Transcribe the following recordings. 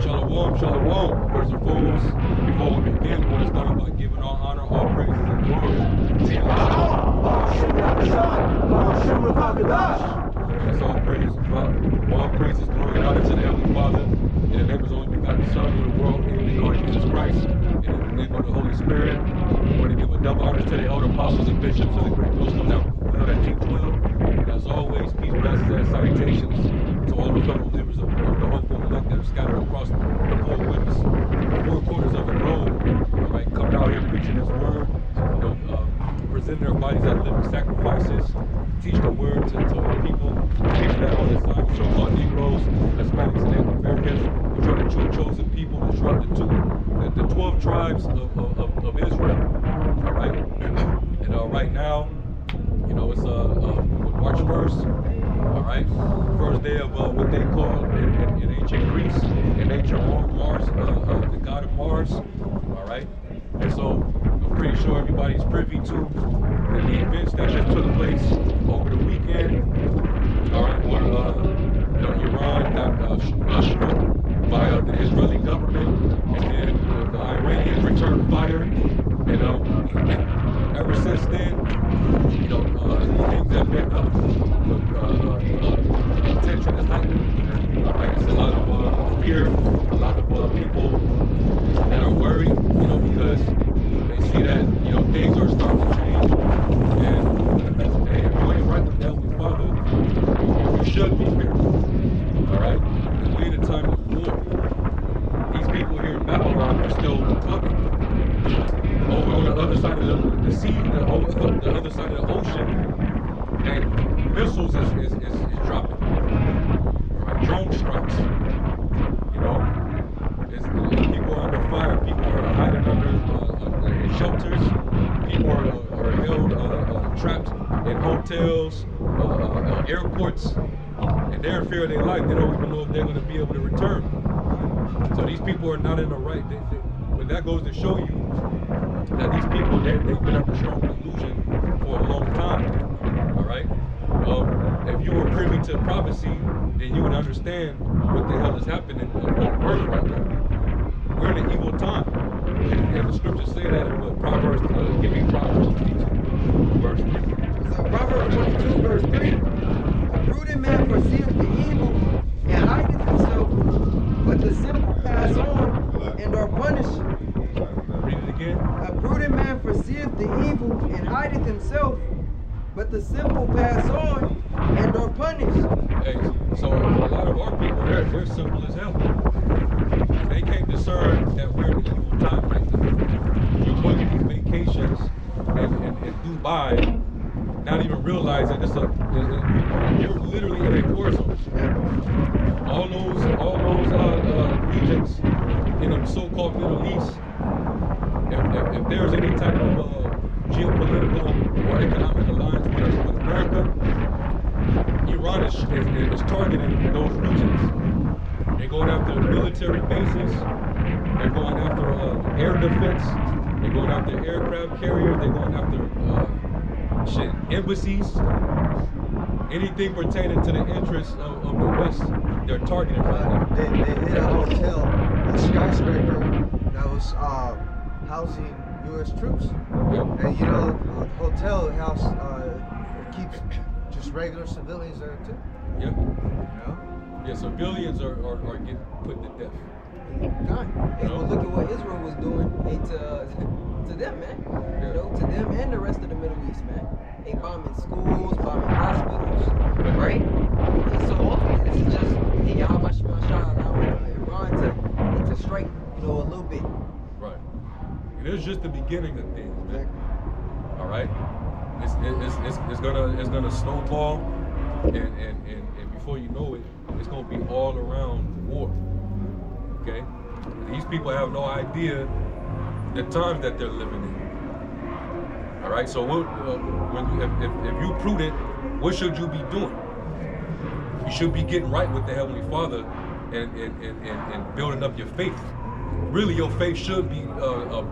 Shalom, shalom. First and foremost, before we begin, we want to start by giving all honor, all praises, and glory to That's all praises, all praises, glory, and honor to the Heavenly Father, in the name of His only begotten Son, of the world, in the Lord Jesus Christ, and in the name of the Holy Spirit. We want to give a double honor to the elder apostles and bishops of the great Muslim that teach well. And as always, peace, blessings, and salutations to all the fellow members of the hopeful elect that are scattered across the four winds, the four corners of the globe. All right, coming out here preaching His word, presenting their bodies as living sacrifices, teach the word to the people that on this line, so-called Negroes, Hispanics, and Native Americans, which are the true chosen people, the 12 tribes of Israel. All right, and right now, you know, it's March 1st. All right, first day of what they call in ancient Greece, in ancient Rome, Mars, the god of Mars. All right, and so I'm pretty sure everybody's privy to the events that just took place over the weekend. All right, where Iran got struck by the Israeli government, and then the Iranians returned fire, and ever since then, you know, things have been up. Tension is heightened. All right, it's a lot of fear, a lot of people that are worried, you know, because they see that, you know, things are starting to change, and if you ain't right with the Heavenly Father, you should be fearful. All right, because we in a time of war. These people here in Babylon are still talking. Over on the other side of the sea, the other side of the ocean, and missiles is dropping. All right, drone strikes. You know, people are under fire. People are hiding under shelters. People are held trapped in hotels, airports, and they're in fear of their life. They don't even know if they're going to be able to return. So these people are not in the right. But that goes to show you that these people, they've been under strong delusion for a long time. All right. If you were privy to prophecy, then you would understand what the hell is happening on earth right now. We're in an evil time, and the scriptures say that in Proverbs. Give me Proverbs 22, verse 3. So Proverbs 22, verse 3. A prudent man foreseeth the evil and hideth himself, but the simple pass on and are punished. Read it again. A prudent man foreseeth the evil and hideth himself, but the simple pass on and are punished. Hey, so a lot of our people, they're simple as hell. They can't discern that we're in an evil time right now. You're going to these vacations in Dubai, not even realizing you're literally in a war zone. All those regions in the so-called Middle East, if there's any type of geopolitical or economic alliance with America, Iran is targeting those regions. They're going after military bases. They're going after air defense. They're going after aircraft carriers. They're going after embassies. Anything pertaining to the interests of the West, they're targeting right now. They hit a hotel, a skyscraper that was housing U.S. troops. Yep. And you know, the hotel house keeps just regular civilians there too. Yep. You know? Yeah, civilians are getting put to death. Hey, well, look at what Israel was doing to them, man. Yeah. You know, to them and the rest of the Middle East, man. They bombing schools, bombing hospitals, right? And so ultimately, this is just, hey, how much Iran to strike, you know, a little bit. Right. And it's just the beginning of things, man. Exactly. All right. It's gonna snowball, and before you know it, it's gonna be all around war. Okay. These people have no idea the times that they're living in. All right. So if you're prudent, what should you be doing? You should be getting right with the Heavenly Father and building up your faith. Really, your faith should be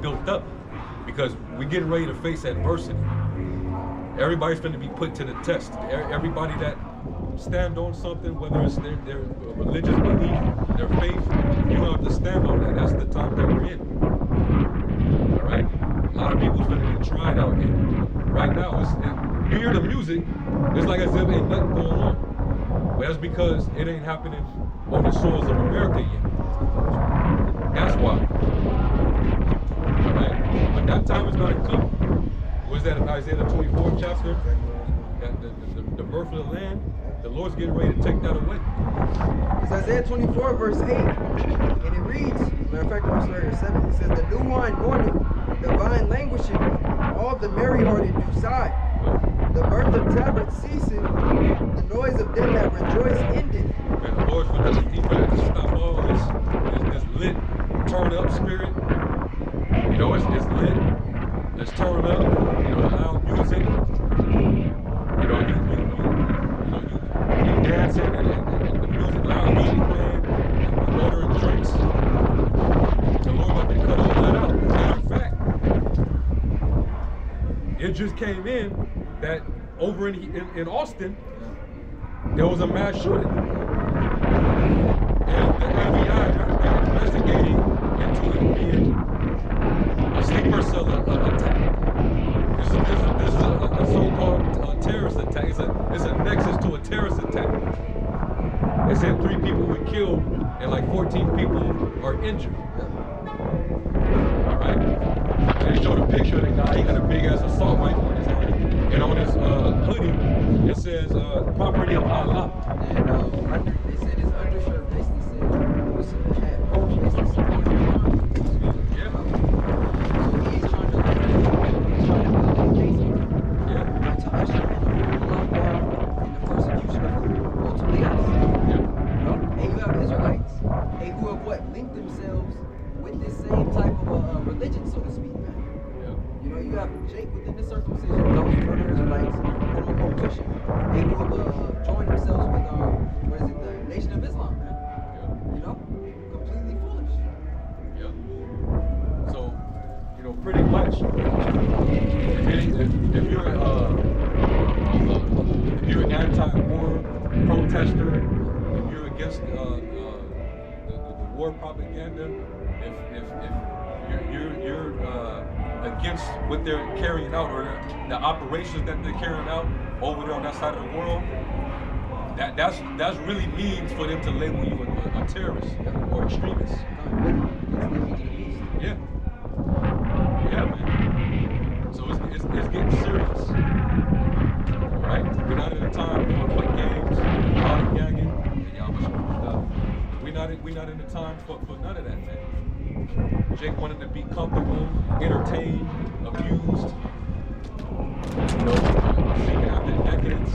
built up, because we're getting ready to face adversity. Everybody's going to be put to the test. Everybody that stand on something, whether it's their religious belief, their faith, you have to stand on that. That's the time that we're in. All right? A lot of people's gonna get tried out here. Right now, you hear the music, it's like as if ain't nothing going on. But that's because it ain't happening on the soils of America yet. That's why. All right? But that time is gonna come. Was that in Isaiah the 24th chapter? The birth of the land? The Lord's getting ready to take that away. It's Isaiah 24, verse 8. And it reads, matter of fact, I'm starting at 7. It says, the new wine mourning, the vine languishing, all the merry-hearted do sigh. The birth of tabrets ceasing, the noise of them that rejoice ended. And the Lord's going to stop all this lit, turn up spirit. You know, it's lit. Let's turn up. You know, loud music. You know, you dancing and the music, loud music playing, and ordering drinks. The Lord about to cut all that out. Matter of fact, it just came in that over in Austin, there was a mass shooting. And the FBI, they're investigating into it being a sleeper cell attack. This is a so-called terrorist attack. It's a nexus to a terrorist attack. They said 3 people were killed and like 14 people are injured. All right? And they showed a picture of the guy. He got a big-ass assault rifle in his hand. And on his hoodie, it says, property of Allah. And they said his undershirt basically said, it was a hat. Basically said, Yeah. so he's trying to build a case here. Yeah. To usher in a lockdown and the persecution of ultimately us. Yeah. You know? And you have Israelites, who have what? Linked themselves with this same type of religion, so to speak, man. Yeah. You know, you have Jake within the circumcision, those who are the Israelites, quote unquote Christian, who have joined themselves with, the Nation of Islam, man. Yeah. You know? Completely foolish. Yeah. So, you know, pretty much, if you're an anti-war protester, if you're against the war propaganda, if you're against what they're carrying out or the operations that they're carrying out over there on that side of the world, that's really means for them to label you a terrorist or extremist. Yeah. Yeah, man. So it's getting serious. Right? We're not in a time for games, lollygagging, and y'all much stuff. We're not in the time for none of that, man. Jake wanted to be comfortable, entertained, abused, you know, seeking after decadence.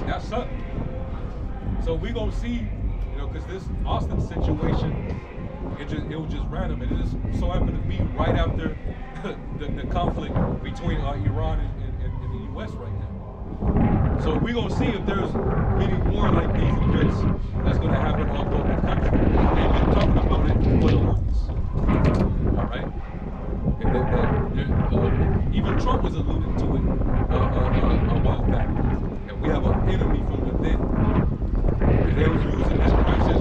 That's something. So we gonna see, you know, because this Austin situation, it was just random, and it just so happened to be right after the conflict between Iran and the U.S. right now. So we're gonna see if there's many more like these events that's gonna happen all over the country. And they've been talking about it for the longest. All right. And even Trump was alluding to it a while back. And we have an enemy from within. And they was using this crisis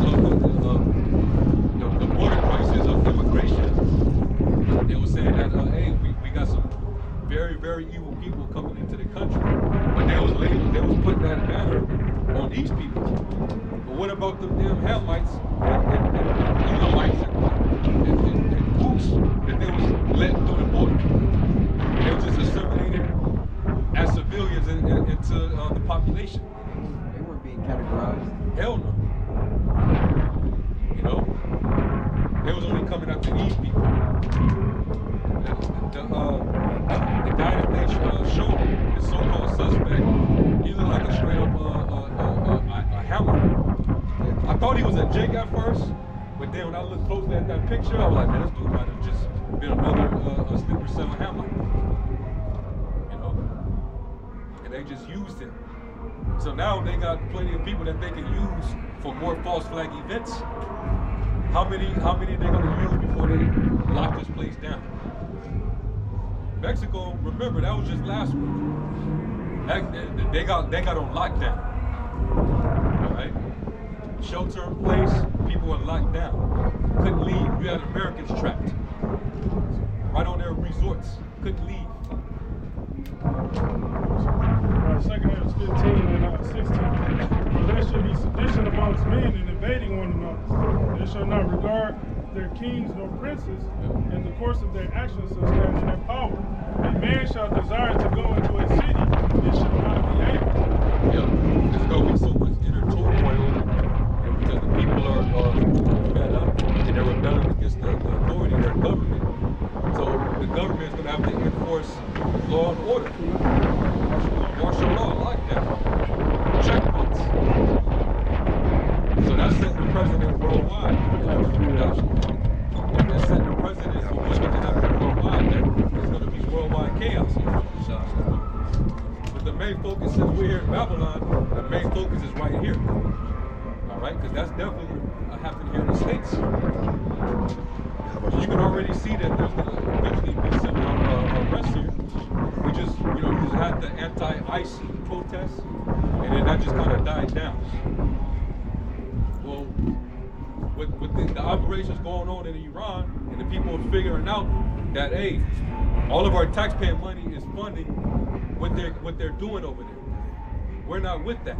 of the border crisis of immigration. They were saying that, hey, we got some very, very evil people coming into the country. But they was putting that banner on these people. But what about them damn Hamites and Elamites and Boots that they was letting through the border? They were just assimilated as civilians into the population. They weren't being categorized. Hell no. You know? They was only coming after these people. The guy that they showed, the so-called suspect, he looked like a straight up a hammer. I thought he was a Jake at first, but then when I looked closely at that picture, I was like, man, this dude might have just been another slipper cell hammer. You know? And they just used him. So now they got plenty of people that they can use for more false flag events. How many are they gonna use before they lock this place down? Mexico, remember, that was just last week. They got on lockdown. All right? Shelter in place, people people were locked down, couldn't leave. You had Americans trapped, right on their resorts, couldn't leave. Second half is 15 and 16. For there should be sedition amongst men and invading one another. They shall not regard their kings nor princes, in the course of their actions shall stand in their power. A man shall desire to go into a city, and shall not be able. Yeah, there's going to be so much inner turmoil, and because the people are fed up and they're rebelling against the authority of their government. So the government is going to have to enforce law and order. Martial law, lockdown, checkpoints. So that's setting the president worldwide. If they're setting the president for what's going to happen worldwide, then there's going to be worldwide chaos here. But the main focus, since we're here in Babylon, the main focus is right here. All right, because that's definitely happening here in the States. You can already see that there's going to eventually be some arrests here. We just, you just had the anti-ICE protests, and then that just kind of died down. Well, with the operations going on in Iran, and the people are figuring out that, hey, all of our taxpayer money is funding what they're doing over there. We're not with that.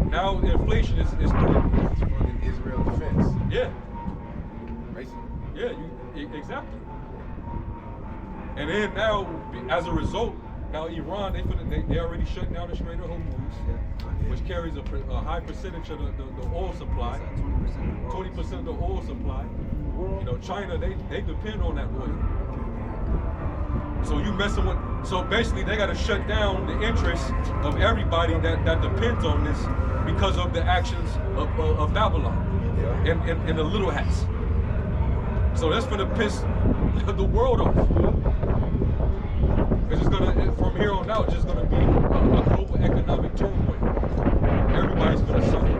Now inflation is funding Israel defense. Yeah. Basically. Yeah, exactly. And then now, as a result, now Iran, they already shut down the Strait of Hormuz, which carries a high percentage of the oil supply, 20% of the oil supply. China, they depend on that oil. So you messing with, so basically they got to shut down the interests of everybody that depends on this because of the actions of Babylon and the little hats. So that's gonna piss the world off. Because it's gonna, from here on out, it's just gonna be a global economic turmoil. Everybody's gonna suffer.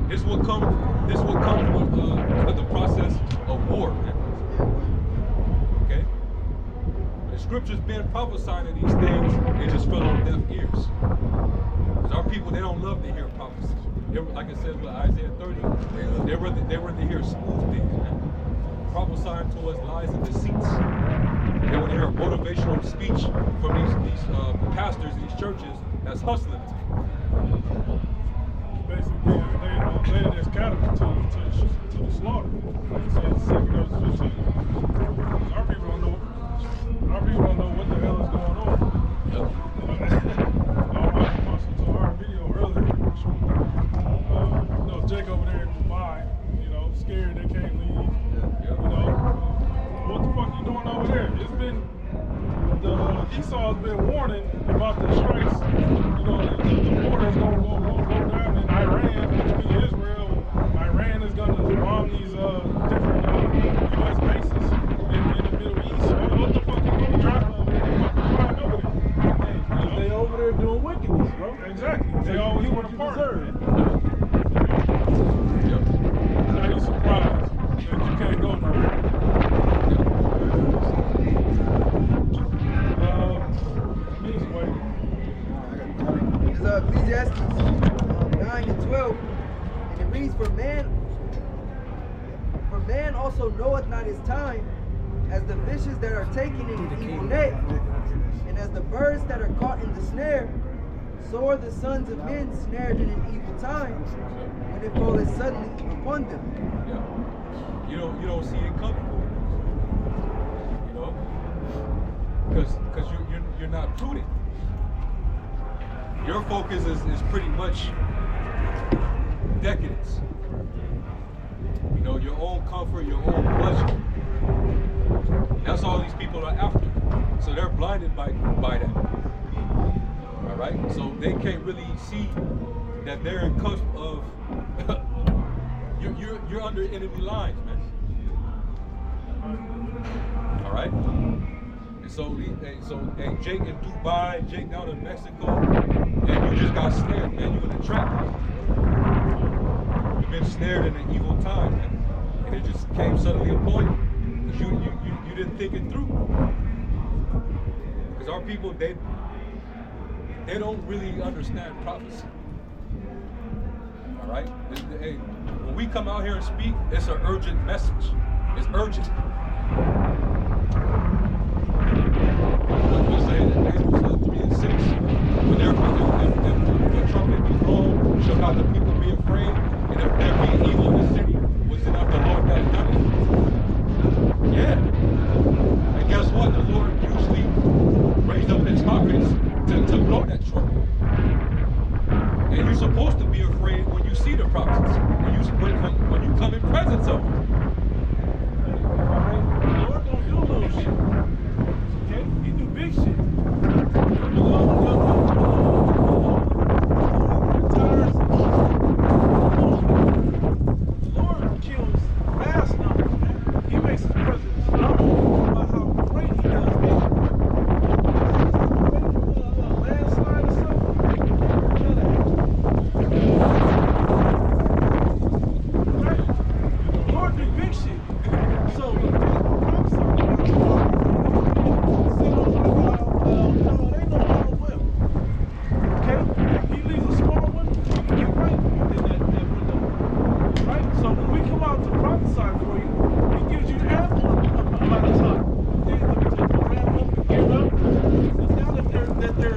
This will come with the process of war, man. Okay? The scriptures been prophesying these things, they just fell on deaf ears. Because our people, they don't love to hear prophecy. Like I said with Isaiah 30, they rather hear smooth things, man. Prophesying to us lies and deceits. They want to hear a motivational speech from these pastors, these churches that's hustling. Basically, they led as cattle to the slaughter. Like I said, second verse 15. Our people don't know what the hell is going on. I watched to our video earlier. Jake over there in Dubai, scared they can't leave. What the fuck you doing over there? It's been, Esau's been warning about the strikes. The border's gonna go down in Iran between Israel. Iran is gonna bomb these different U.S. bases in the Middle East. What the fuck you gonna drive over there? They over there doing wickedness, bro. Exactly. They always want to partner. Now you surprised that you can't go nowhere. It's Ecclesiastes 9 and 12, and it reads, For man also knoweth not his time, as the fishes that are taken in an evil net, and as the birds that are caught in the snare, so are the sons of men snared in an evil time, when it falleth suddenly upon them. Yeah. You don't see it coming. Because you're not prudent. Your focus is pretty much decadence. Your own comfort, your own pleasure. That's all these people are after. So they're blinded by that. All right? So they can't really see that they're in cusp of you're under enemy lines, man. All right? And so Jake in Dubai, Jake down in Mexico, and you just got snared, man. You in a trap. You've been snared in an evil time, man. And it just came suddenly upon you. Because you didn't think it through. Because our people, they don't really understand prophecy. All right? we come out here and speak, it's an urgent message. It's urgent. What say that Amos 3 and 6, when there if the trumpet be blown, shall not the people be afraid? And if there be evil in the city, was it not the Lord that done it? Yeah. And guess what? The Lord usually raised up his prophets to blow that trumpet. And you're supposed to be afraid when you see the prophets, when you come in presence of them. The Lord don't do little shit. Okay? He do big shit. The Lord kills vast numbers, man. He makes his presence known about how great he does things. Landslide or something? Right? The Lord do big shit. So when people prophesy about sit on the cloud, no, it ain't no power whip. Okay? He leaves a small window for you to get right within that window. Right? So when we come out to prophesy for you, he gives you ample amount of time. Things to ramp up and get up. And now that they're hitting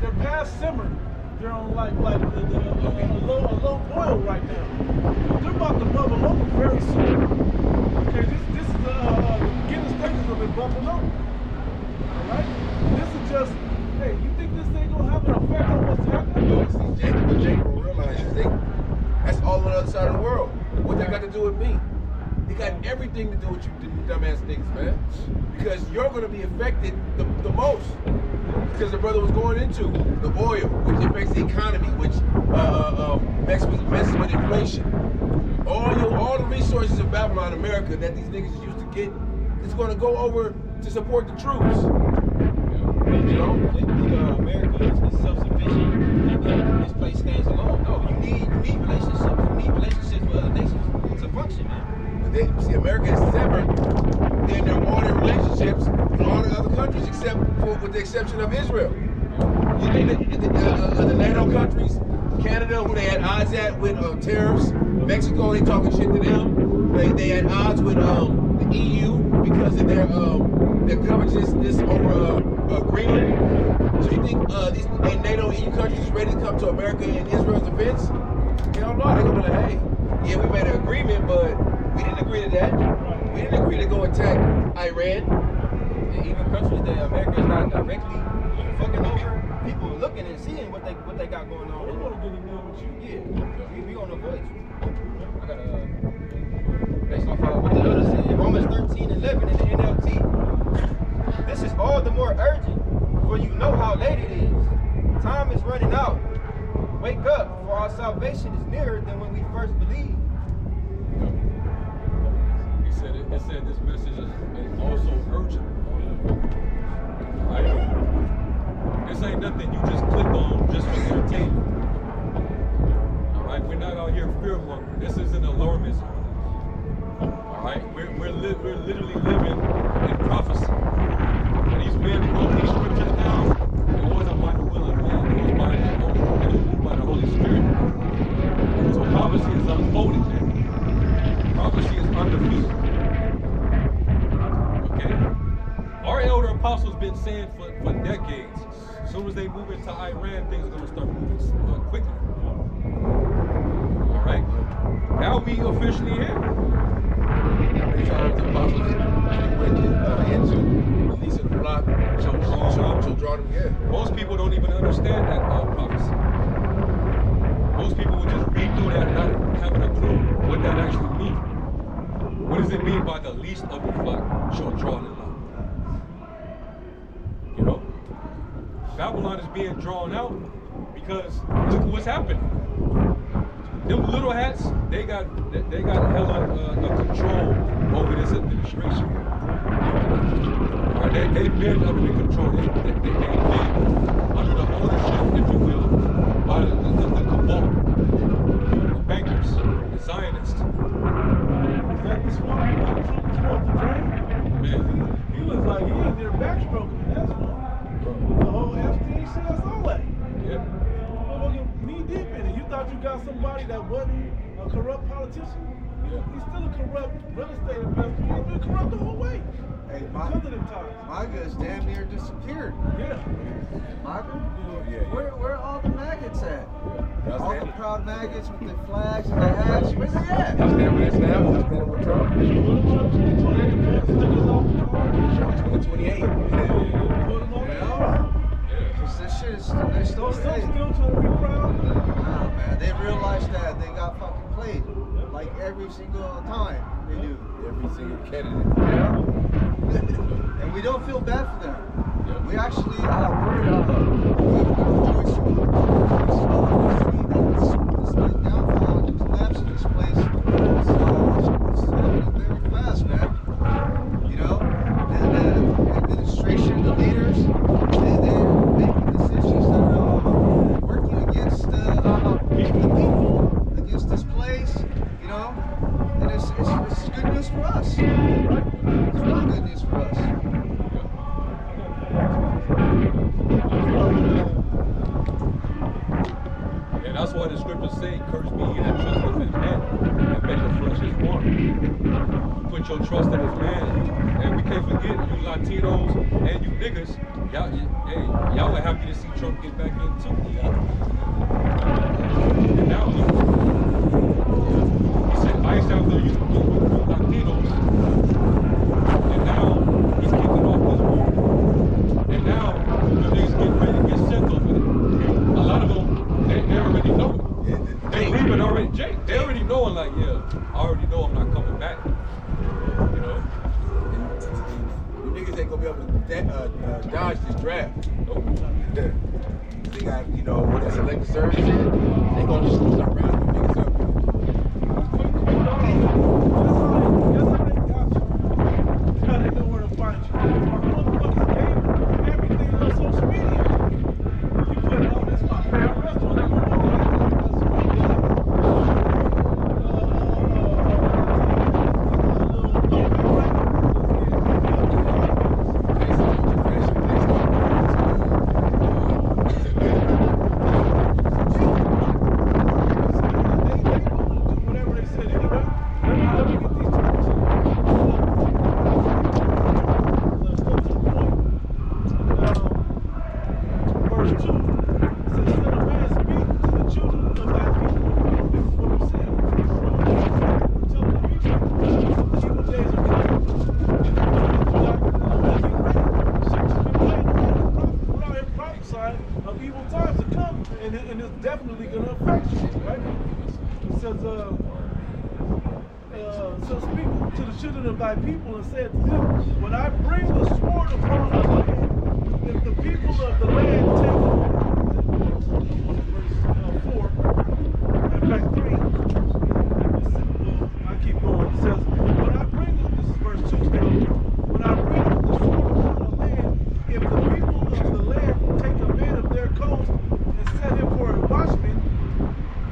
they're past simmer. They're on like a low boil right now. They're about to bubble over very soon. Okay, this is the beginning stages of it bubbling over. Alright? This is just, hey, you think this ain't gonna have an effect on what's happening? See, what Jacob will realize is that's all on the other side of the world. What that got to do with me? It got everything to do with you dumbass niggas, man. Because you're gonna be affected the most. Because the brother was going into the oil, which affects the economy, which messes with inflation. All the resources of Babylon, America, that these niggas is used to get, is going to go over to support the troops. You know? America is self-sufficient and this place stands alone. No, you need relationships. You need relationships with other nations to function, man. See, America is separate. Then they're all in relationships with all the other countries with the exception of Israel. You think the NATO countries, Canada, who they had odds at with tariffs, Mexico, they talking shit to them. They had odds with the EU because of their covetousness over Greenland. So you think these NATO EU countries is ready to come to America and Israel's defense? Hell no, they're gonna be like, hey, yeah, we made an agreement, but we didn't agree to that. We didn't agree to go attack Iran. And even countries that America is not directly fucking over, people looking and seeing what they got going on. They want to get a deal with you. Yeah, we gonna avoid you. I gotta based off of what the other said. Romans 13:11 in the NLT. This is all the more urgent, for you know how late it is. Time is running out. Wake up, for our salvation is nearer than when we first believed. It said this message is also urgent. Right? This ain't nothing you just click on just for entertainment. Alright, we're not out here fear-mongering. This isn't alarmism. Alright, we're literally living in prophecy. When these men wrote these scriptures down, it wasn't by the will of man, it was by the Holy Spirit. So prophecy is unfolding there. Prophecy is undefeated. Our elder apostles been saying for decades, as soon as they move into Iran, things are going to start moving quickly. All right? Now we officially here. How many times the apostles went into releasing the flock, to draw them in? Most people don't even understand that prophecy. Most people would just read through that not having a clue what that actually means. What does it mean by the least of the flock shall draw them out? You know, Babylon is being drawn out because look at what's happening. Them little hats, they got hella control over this administration. All right, they've been under the control. They've been under the ownership, if you will, by the cabal, the bankers, the Zionists. Is that the swamp you want to drain? Man, He looks like he in there backstroking. That's one. The whole Epstein shit, that's all that. yeah. Motherfucking knee deep in it. You thought you got somebody that wasn't a corrupt politician. He's still a corrupt real estate investor. He's been corrupt the whole way. Hey, Because of them ties. MAGA is damn near disappeared. Yeah. MAGA? Yeah. Where are all the maggots at? That's All the it. proud maggots with the flags and the hats, where they at? Y'all stand with that now? Y'all stand with Trump? Trump's 2028. Put them on the house. Cause this shit is, they're still, Those still hey, trying to be proud. nah, man, they realized that they got fucking played. Like every single time they do. Every single candidate. And we don't feel bad for them. Yeah. We actually, we're rejoicing. This like downfall and collapse of this place. It's happening very fast, man. You know? And the administration, the leaders, they're making decisions that are working against the people, against this place, you know? And it's good news for us. It's really good news for us. And that's why the scriptures say, curse be he that trusteth in man, and make the flesh his warm. Put your trust in his man. And we can't forget, you Latinos and you niggas, y'all were happy to see Trump get back in too. And now, he said ice after you Latinos. And now, he's kicking off this war. And now, the niggas getting ready to get sent over there. A lot of them, they already know it. They leaving already, Jake. They already knowing, like, yeah, I already know I'm not coming back. You know? You niggas ain't gonna be able to dodge this draft. Nope. They got, you know, what that selective service shit, they gonna just start rounding them niggas up. That's how they got you. How they know where to find you. Motherfuckers gave everything on social media. You put all this my favorite restaurant, they gonna go whatever they said anyway. Let me get these two verse 2 says, "Son of man, speak to the children of thy people." This is what I'm saying. Tell the people, evil days are coming. Without prophesying of evil times to come, and it's definitely going to affect you, right? It says, so speak to the children of thy people and say to them, when I bring the sword upon the land, if the people of the land take verse 4, in fact 3, I keep going, it says, when I bring, this is verse 2 still, when I bring the sword upon the land, if the people of the land take a man of their coast and set him for a watchman,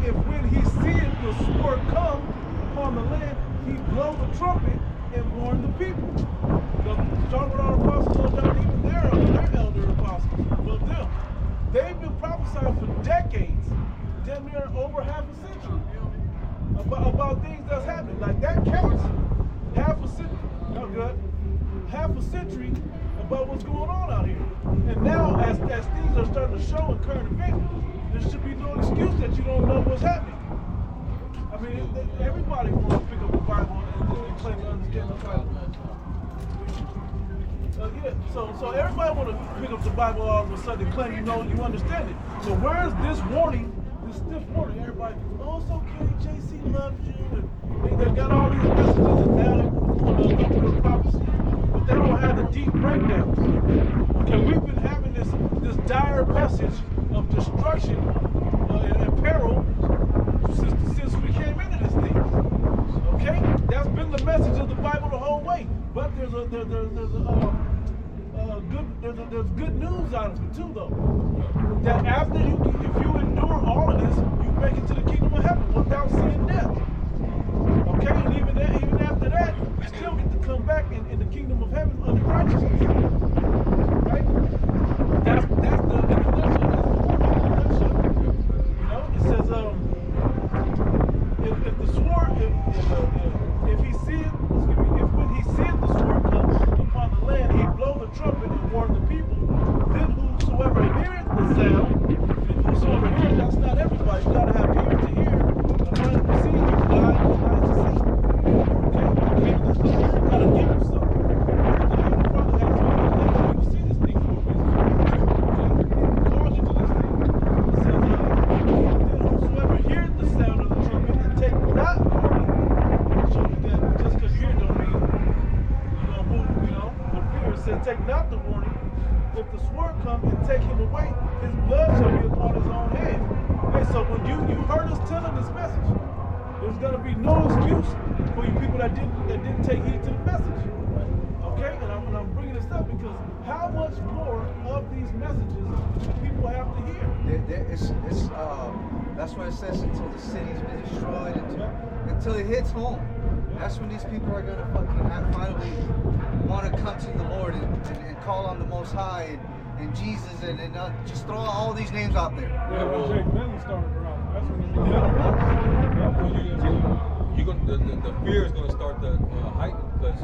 if when he seeth the sword come upon the land, he blow the trumpet and warn the people. The talking about apostles, not even their elder apostles, but them. They've been prophesying for decades, damn near over half a century, about things that's happening. Like that counts. Half a century about what's going on out here. And now, as things are starting to show in current events, there should be no excuse that you don't know what's happening. I mean, everybody wants to pick up the Bible and claim to understand the Bible. Yeah, so everybody want to pick up the Bible all of a sudden and claim you know you understand it. So where's this warning, this stiff warning? Everybody, oh, it's okay, JC loves you, and they got all these messages and now they want to look for the prophecy, but they don't have the deep breakdowns. Okay, we've been having this dire message of destruction and peril since we came into this thing. Okay, that's been the message of the Bible the whole way. But there's good news out of it too, though. That after if you endure all of this, you make it to the kingdom of heaven without seeing death. Okay, and even after that, you still get to come back in the kingdom of heaven under righteousness. Right? That's the nutshell. You know, it says You gotta have ear to hear and mind to perceive what God is to see. Okay? You gotta give him something. The Heavenly Father has told you that you can see this thing for a reason. Okay? He called you to this thing. It says, then whosoever hears the sound of the trumpet and take not warning, show you that just because you hear it don't mean you're gonna move, you know. The fear said, take not the warning. If the sword come and take him away, his blood shall be upon his own head. Hey, so when you heard us telling this message, there's gonna be no excuse for you people that didn't take heed to the message. Okay, and I'm bringing this up because how much more of these messages do people have to hear? That's what it says until the city's been destroyed, until it hits home. That's when these people are gonna fucking finally want to come to the Lord and call on the Most High and Jesus and just throw all these names out there. Yeah, when Jake Bentley started around, that's when The fear is gonna start to heighten because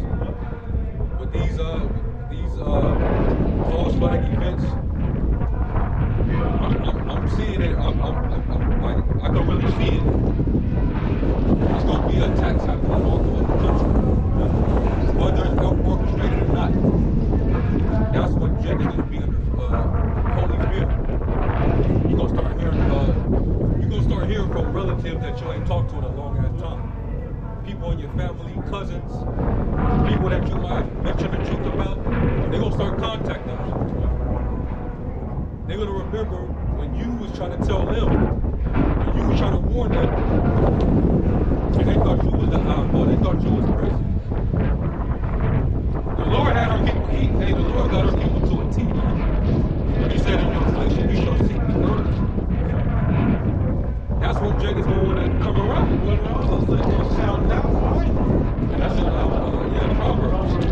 with these false flag events, I'm seeing it. I'm like I can really see it. It's gonna be attacks happening all over the country, whether it's orchestrated or not. That's when Jake is gonna be under holy fear. You're gonna start hearing from relatives that you ain't talked to in a long ass time. People in your family, cousins, people that you might mention the truth about, they're gonna start contacting us. They're gonna remember when you was trying to tell them, when you was trying to warn them, and they thought you was the oddball, they thought you was crazy. The Lord had our people, the Lord got our people to a T. He said in Revelation, you shall seek me early. That's when Jake is going to come around. But it also says they shall not fight. And that's in Proverbs. And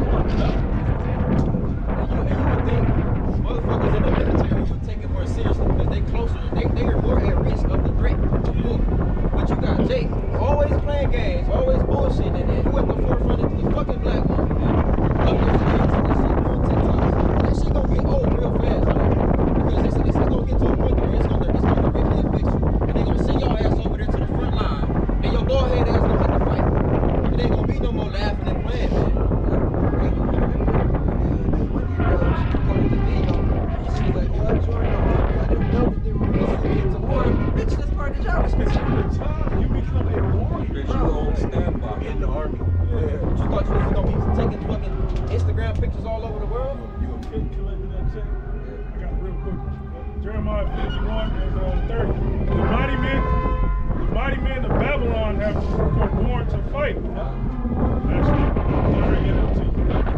you would think motherfuckers in the military would take it more seriously because they closer, they are more at risk of the threat. But you got Jake always playing games, always bullshitting, and you at the forefront of the fucking black woman. Up your streets and this shit on TikTok. That shit gonna get old real fast, man. Because it's gonna get to a point where it's gonna directly affect you. And they gonna send your ass over there to the front line, and your bald head ass gonna have to fight. It ain't gonna be no more laughing and playing, man. Bitch, that's part of the job. It's the time you become a warrior. Bitch, you on standby. In the army. Yeah. But you thought you was gonna be taking fucking Instagram pictures all over the world? You a kid collecting that check? I got it real quick. Jeremiah 51 and 30. The mighty men of Babylon have forborne to fight. Actually, I'll bring it up to you.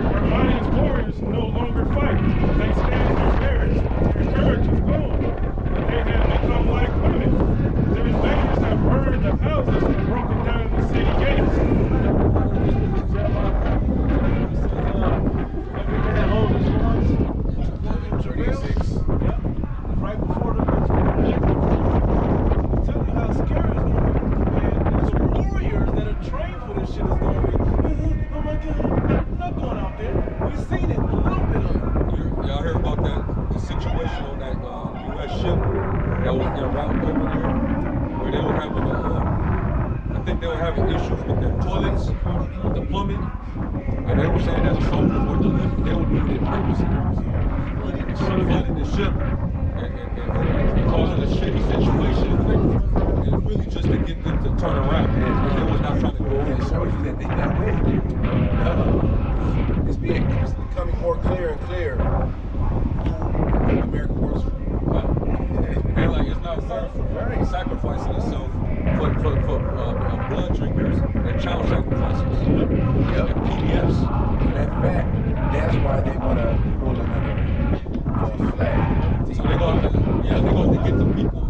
Our mightiest warriors no longer fight. They stand embarrassed. Their courage is gone. They have become like women. Their invaders have burned the houses and broken down the city gates. Right before the I'm telling you how scary it's gonna be. Man, the warriors that are trained for this shit is gonna be, oh my god, I'm not going out there. We've seen it, a little bit of it. Y'all heard about the situation on that U.S. ship that was en route over there, where they were having I think they were having issues with their toilets, with the plumbing, and they were saying that the soldiers were delivered, they were doing it purposely, flooding the ship and causing a shitty situation, and really just to get them to turn around, and they was not trying to go in. It shows you that they not winning. It's becoming more clear and clear who America works for. And like it's not worth sacrificing itself for blood drinkers and child sacrifices and PDFs. That fact, that's why they want to pull another false flag. So they're going to get the people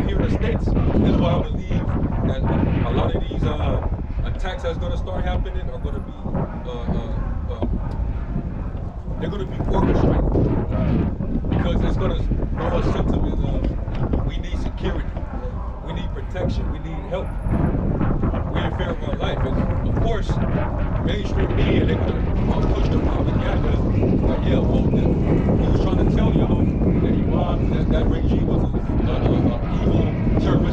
here in the States. This is why I believe that a lot of these attacks that's going to start happening are going to be they're going to be orchestrated because it's going to throw a sentiment of we need security, we need protection, we need help, we're in fear of our life. And of course, mainstream media, they're going to push the propaganda like, yeah, well, we was trying to tell y'all that Iran, that regime was an evil terrorist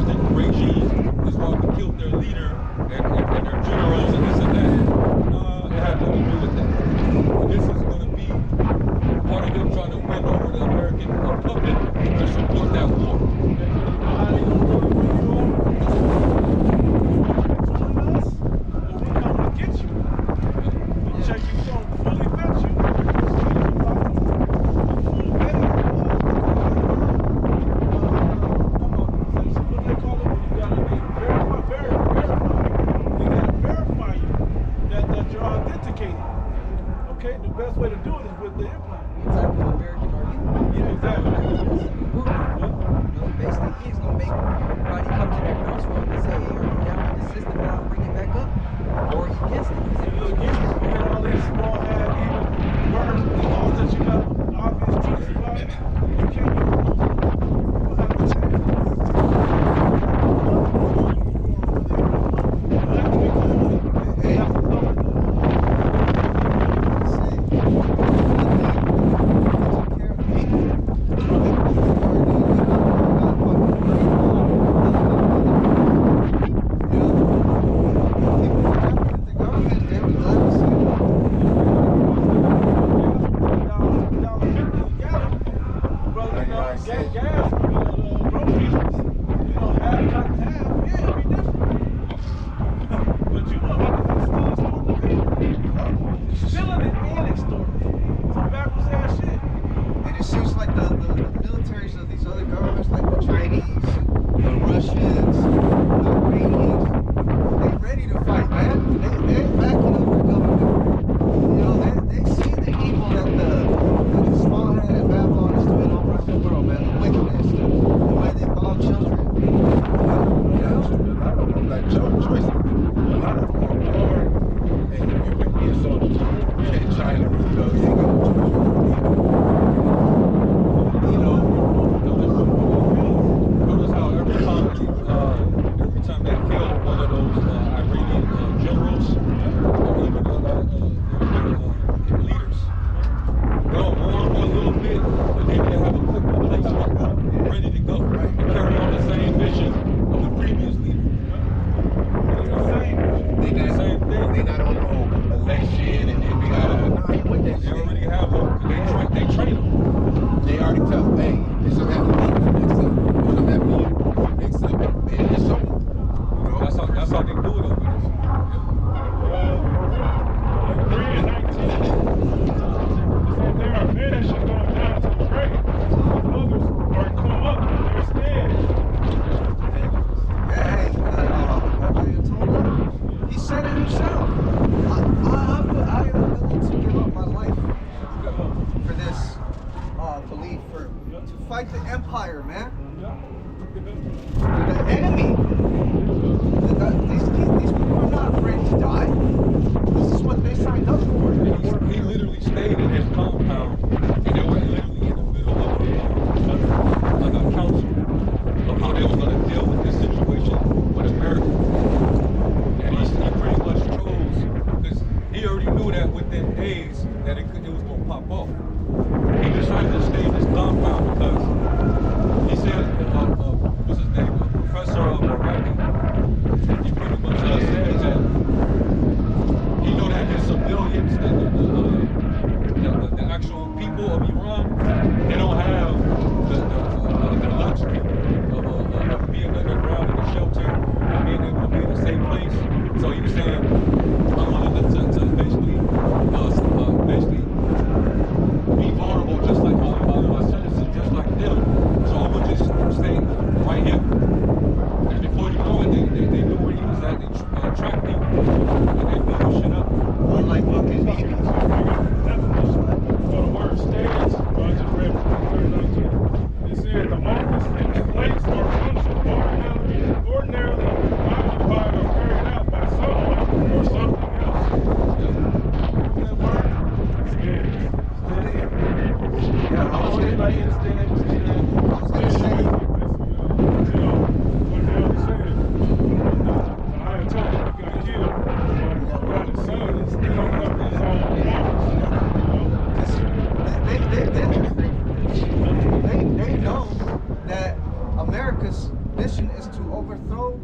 mission is to overthrow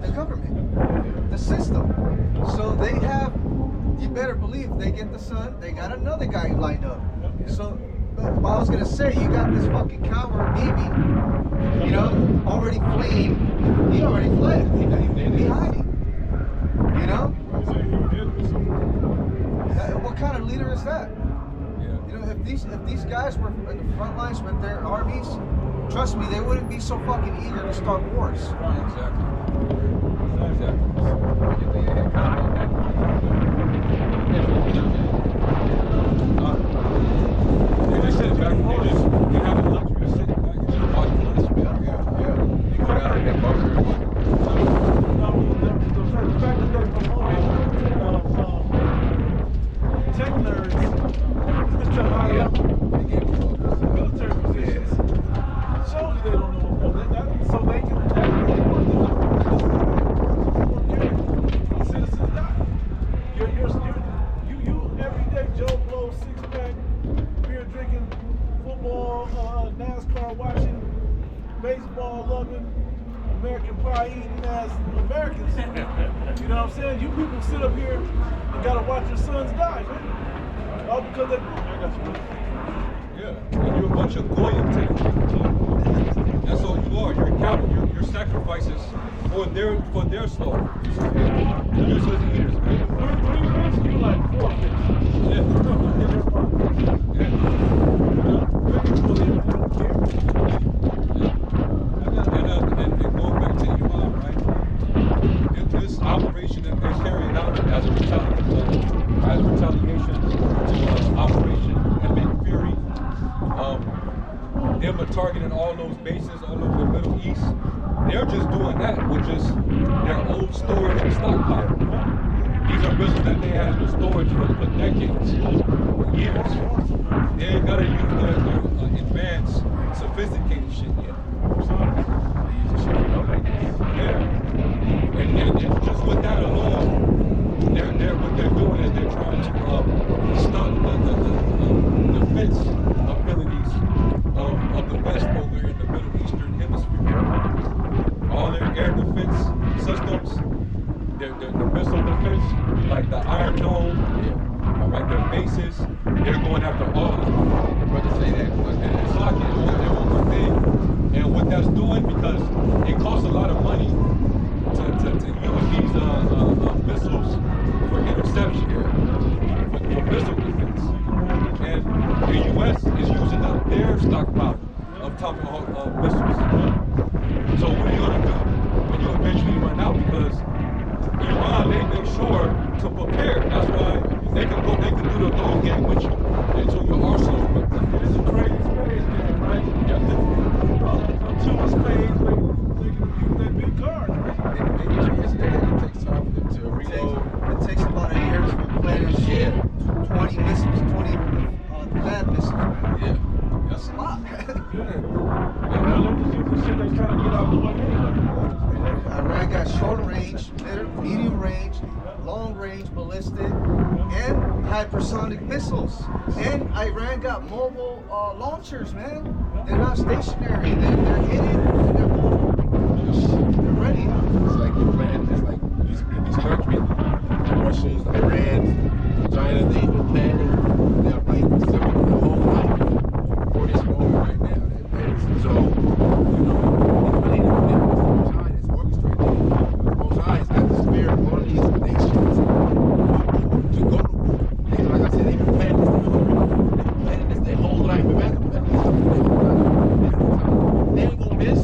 the government, the system. So they have, you better believe they get the son, they got another guy lined up. So, but I was gonna say, you got this fucking coward Bibi, you know, already fleeing. He already fled. He hiding. You know? What kind of leader is that? You know, if these guys were in the front lines with their armies, trust me, they wouldn't be so fucking eager to start wars. They sit back, they have the luxury of sitting back and just watching this. They go down in that bunker and watch. The fact that they're promoting tech nerds to high up military positions shows you they don't know what that, so they can citizens die. You everyday Joe Blow, six-pack, beer drinking, football, NASCAR watching, baseball loving, American pie eating ass Americans. You know what I'm saying? You people sit up here and gotta watch your sons die, man. All because they I got you. Yeah, and you're a bunch of goyim too. That's all you are. You're a cattle. You're sacrifices for their slaughter. You're useless eaters, man. You like 4 fish. And going back to Iran, right? This operation that they're carrying out as a retaliation to Operation Epic Fury, them are targeting all those bases all over the Middle East. They're just doing that with just their old storage and stockpile. These are missiles that they had in storage for decades, for years. They ain't gotta use their advanced, sophisticated shit yet. Yeah. And just with that alone, what they're doing is they're trying to stop the defense abilities of the West over in the Middle Eastern Hemisphere. All their air defense systems, the missile defense, like the Iron Dome, like their bases, they're going after all of them. I'm about to say that. It's like it won't thing. And what that's doing, because it costs a lot of money to use these missiles for interception, for missile defense. And the U.S. is using up their stockpile of Tomahawk missiles. So what are you going to do when you eventually run out? Because Iran, they make sure to prepare. That's why they can do the long game with you until your arsenal is built up. It's a crazy space game, right? Until space, they can use that big card. It takes time for them to reload. It takes about a year to replenish 20 missiles, 20 bad missiles, man. Yeah. That's a lot. They're just using shit they trying to get out of the way anyway. Iran got short range, medium range, long range ballistic, and hypersonic missiles. And Iran got mobile launchers, man. They're not stationary. They're hidden and they're mobile. They're ready. It's like you plan. It's like these countries, Russians, Iran, China. They've been planning. They're like similar the whole life for this moment right now. They're planning. So you know, it's orchestrated. Most eyes got the spirit on these nations to go to war. They, like I said, they've been planning this. They've been planning this their whole life. Imagine planning this stuff their whole life. They ain't gonna miss.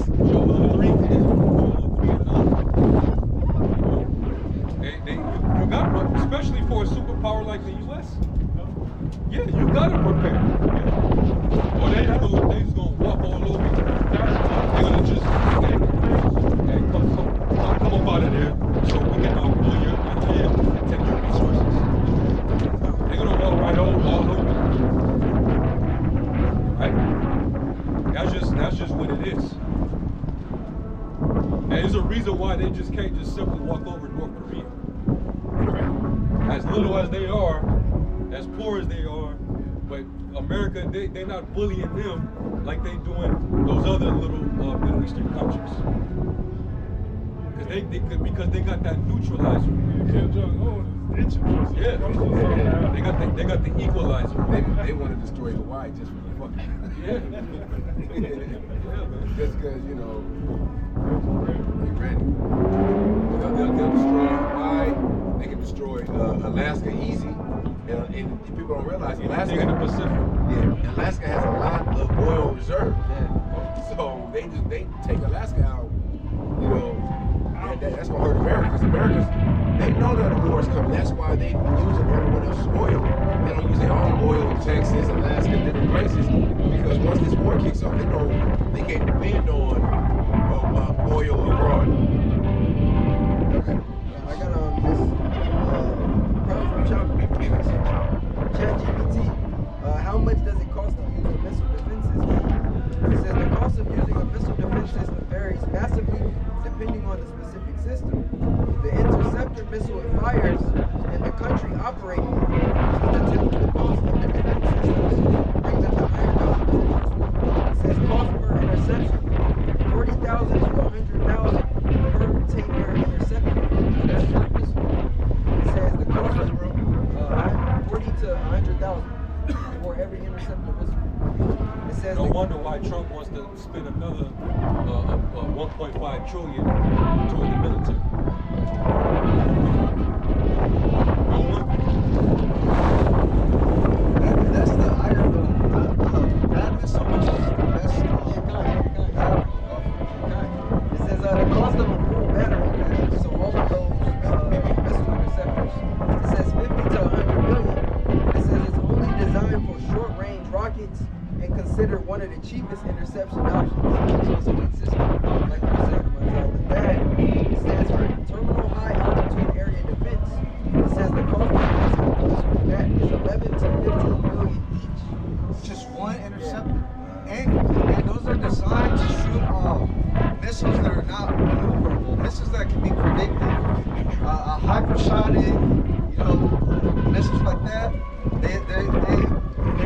You got, especially for a superpower like the U.S. Yeah, you gotta prepare. Or they just gonna walk all over you. They're gonna just come up out of there so we can pull your land and take your resources. They're gonna walk right all over you. Right? That's just what it is. And there's a reason why they just can't just simply walk over North Korea. As little as they are, as poor as they are, but America, they're not bullying them like they doing those other little Middle Eastern countries. they could, because they got that neutralizer. Kim Jong-un is itching. Yeah. They got the equalizer. They want to destroy Hawaii just for the fuck. Yeah. Yeah, man. Just because, you know, they're ready. They'll destroy Hawaii. They can destroy Alaska easy. And people don't realize Alaska. in the Pacific. Yeah, Alaska has a lot of oil reserve. Yeah. So they take Alaska out. You know, that's gonna hurt America. Because America's, they know that the war's coming. That's why they use everyone else's oil. They don't use their own oil in Texas, Alaska, different places. Because once this war kicks off, they know they can't depend on oil abroad. Okay. I got this problem from ChatGPT. How much does it cost to use a missile defense system? It says the cost of using a missile defense system varies massively depending on the specific system. The interceptor missile it fires and the country operating it. So the typical cost of the defense systems brings up to $100,000. It says cost per interception, $40,000 to $100,000 per 10-year interception. That's per missile. It says the cost is $40,000 to $100,000 for every interceptor missile. It says No wonder why Trump wants to spend another 1.5 trillion toward the military. No wonder. That's the iron. That is so much the best. It says the cost of a full battery pack, so all of those missile interceptors, it says 50 to 100 million. It says it's only designed for short-range rockets and considered one of the cheapest interception options. So it's a good system, like you were saying about the bad. It stands for Terminal High Altitude Area Defense. It says the cost of that is 11 to 15 million each. Just one interceptor. And those are designed to shoot missiles that are not maneuverable, missiles that can be predicted, hypersonic, you know, missiles like that. They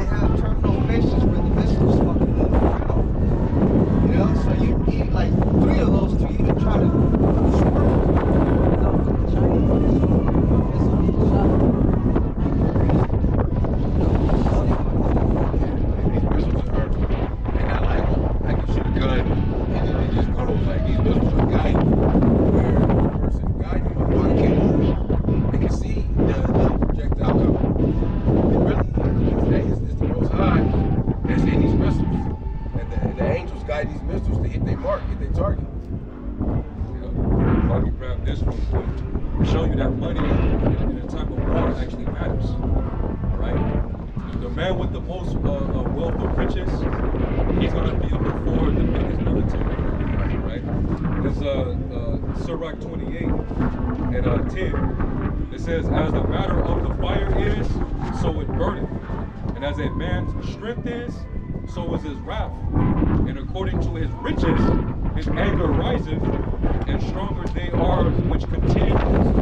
have terminal faces where the missiles fucking move around. You know, so you need like 3 of those to even try to strength is, so is his wrath. And according to his riches, his anger riseth, and stronger they are which continue,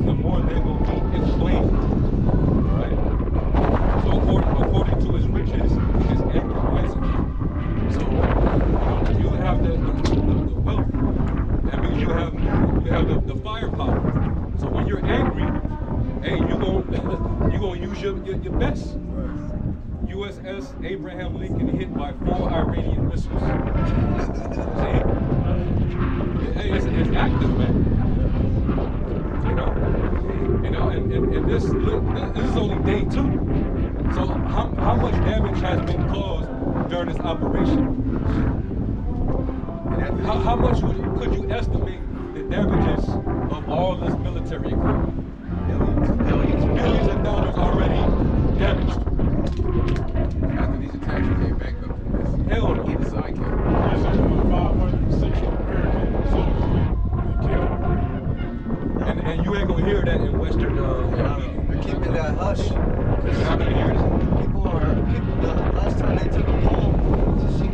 the more they will be inflamed. Right? So according to his riches, his anger riseth. So if you have the wealth, that means you have the firepower. So when you're angry, hey, you gonna use your best. USS Abraham Lincoln hit by 4 Iranian missiles. See? Hey, it's active, man. You know, and this is only day 2. So how much damage has been caused during this operation? How much could you estimate the damages of all this military equipment? Billions of dollars already damaged. After these attacks, you came back up to this. Hell no. Either side came. Yes, there's 560 American soldiers killed. And you ain't gonna hear that in Western they're keeping that hush. You're not gonna hear it. The last time they took a poll to see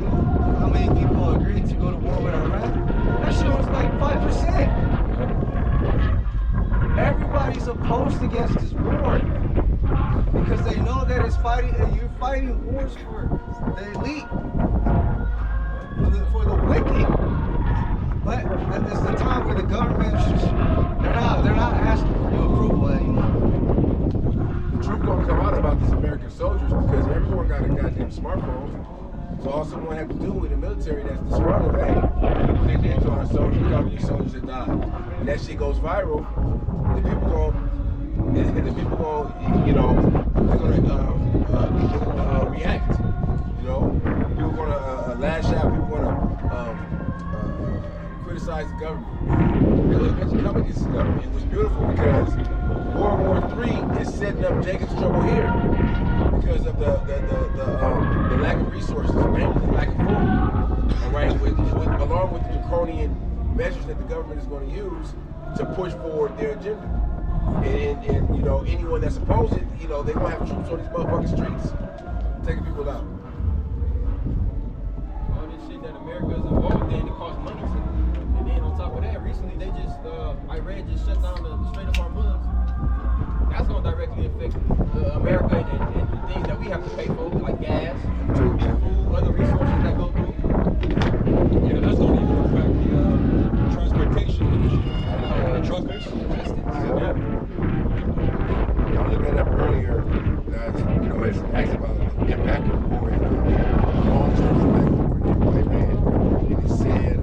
how many people agreed to go to war with Iraq, that shit was like 5%. Everybody's opposed against this war because they know that you're fighting wars for the elite, for the wicked. But at it's the time where the government's just, they're not asking for your approval anymore. The truth gonna come out about these American soldiers because everyone got a goddamn smartphone. So all someone have to do in the military that's disgruntled, hey, look what they did to our soldiers, look how many soldiers that died. And that shit goes viral, the people gon', you know, they're gonna react. You know, people gonna lash out, people gonna criticize the government. They'll eventually come against the government. It was beautiful because World War III is setting up Jacob's trouble here because of the lack of resources, mainly the lack of food. All right, along with the draconian measures that the government is going to use to push forward their agenda. And you know, anyone that opposes it, you know, they're gonna have troops on these motherfucking streets, taking people out. All this shit that America is involved in, it costs money. And then on top of that, recently they just, Iran just shut down the Strait of Hormuz. That's gonna directly affect America and the things that we have to pay for, like gas, food, other resources that go through. Yeah, that's gonna even affect the transportation industry, the truckers. Yeah. I looked that up earlier, guys. You know, it's asked about the impact of war and long-term impact of war in Iran. And it said,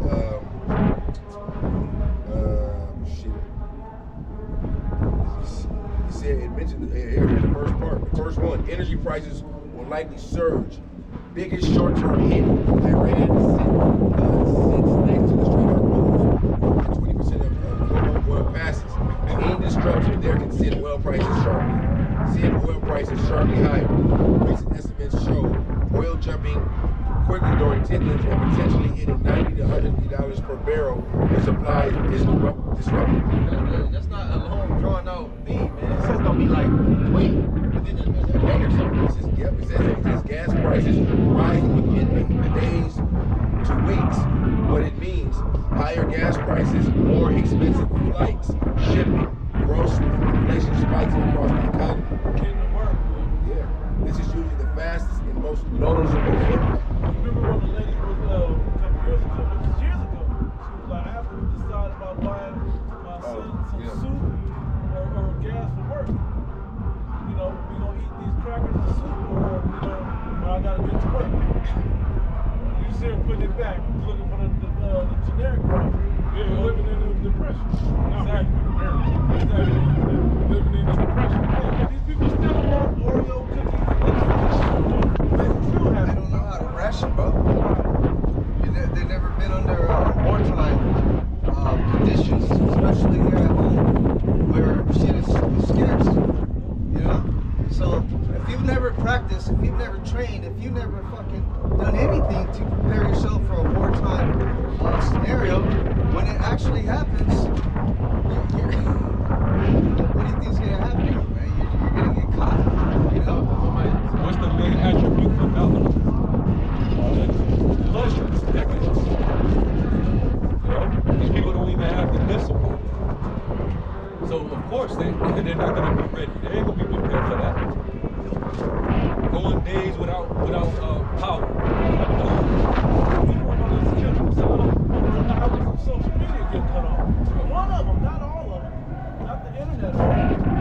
it mentioned here in the first part, the first one, energy prices will likely surge. Biggest short-term hit. Iran since thanks to the Strait of Hormuz, 20% of global oil passes. Any disruption there can send oil prices sharply higher. Recent estimates show oil jumping quickly during tensions and potentially hitting $90 to $100 per barrel if supply is disrupted. That's not a long drawn out thing, man. It's just gonna be like, wait, within a day or something. It says gas prices rising within days to weeks. What it means, higher gas prices, more expensive flights, shipping, groceries, inflation spikes across the economy. Getting to work, man. Yeah, this is usually the fastest and most noticeable impact. Remember when the lady was a couple years ago, it was years ago, she was like, I have to decide about buying my son some soup or gas for work. You know, we gonna eat these crackers and soup, or I gotta get to work. You see her putting it back, looking for the generic price. Yeah, living in the depression. Exactly. Living in the depression. Yeah, these people still want Oreo cookies and still have They don't know how to ration, bro. They've never been under wartime conditions, especially here at home, where shit is scarce. You know? So if you've never practiced, if you've never trained, if you've never fucking done anything to prepare yourself for a wartime scenario, when it actually happens, what do you think's gonna happen to you, man? You're gonna get caught. You know? What's the main attribute for valor? Pleasure. Negligence. You know, these people don't even have the discipline. So of course they're not gonna be ready. They ain't gonna be prepared for that. Going days without power. People are gonna kill themselves. How did social media get cut off? One of them, not all of them. Not the internet.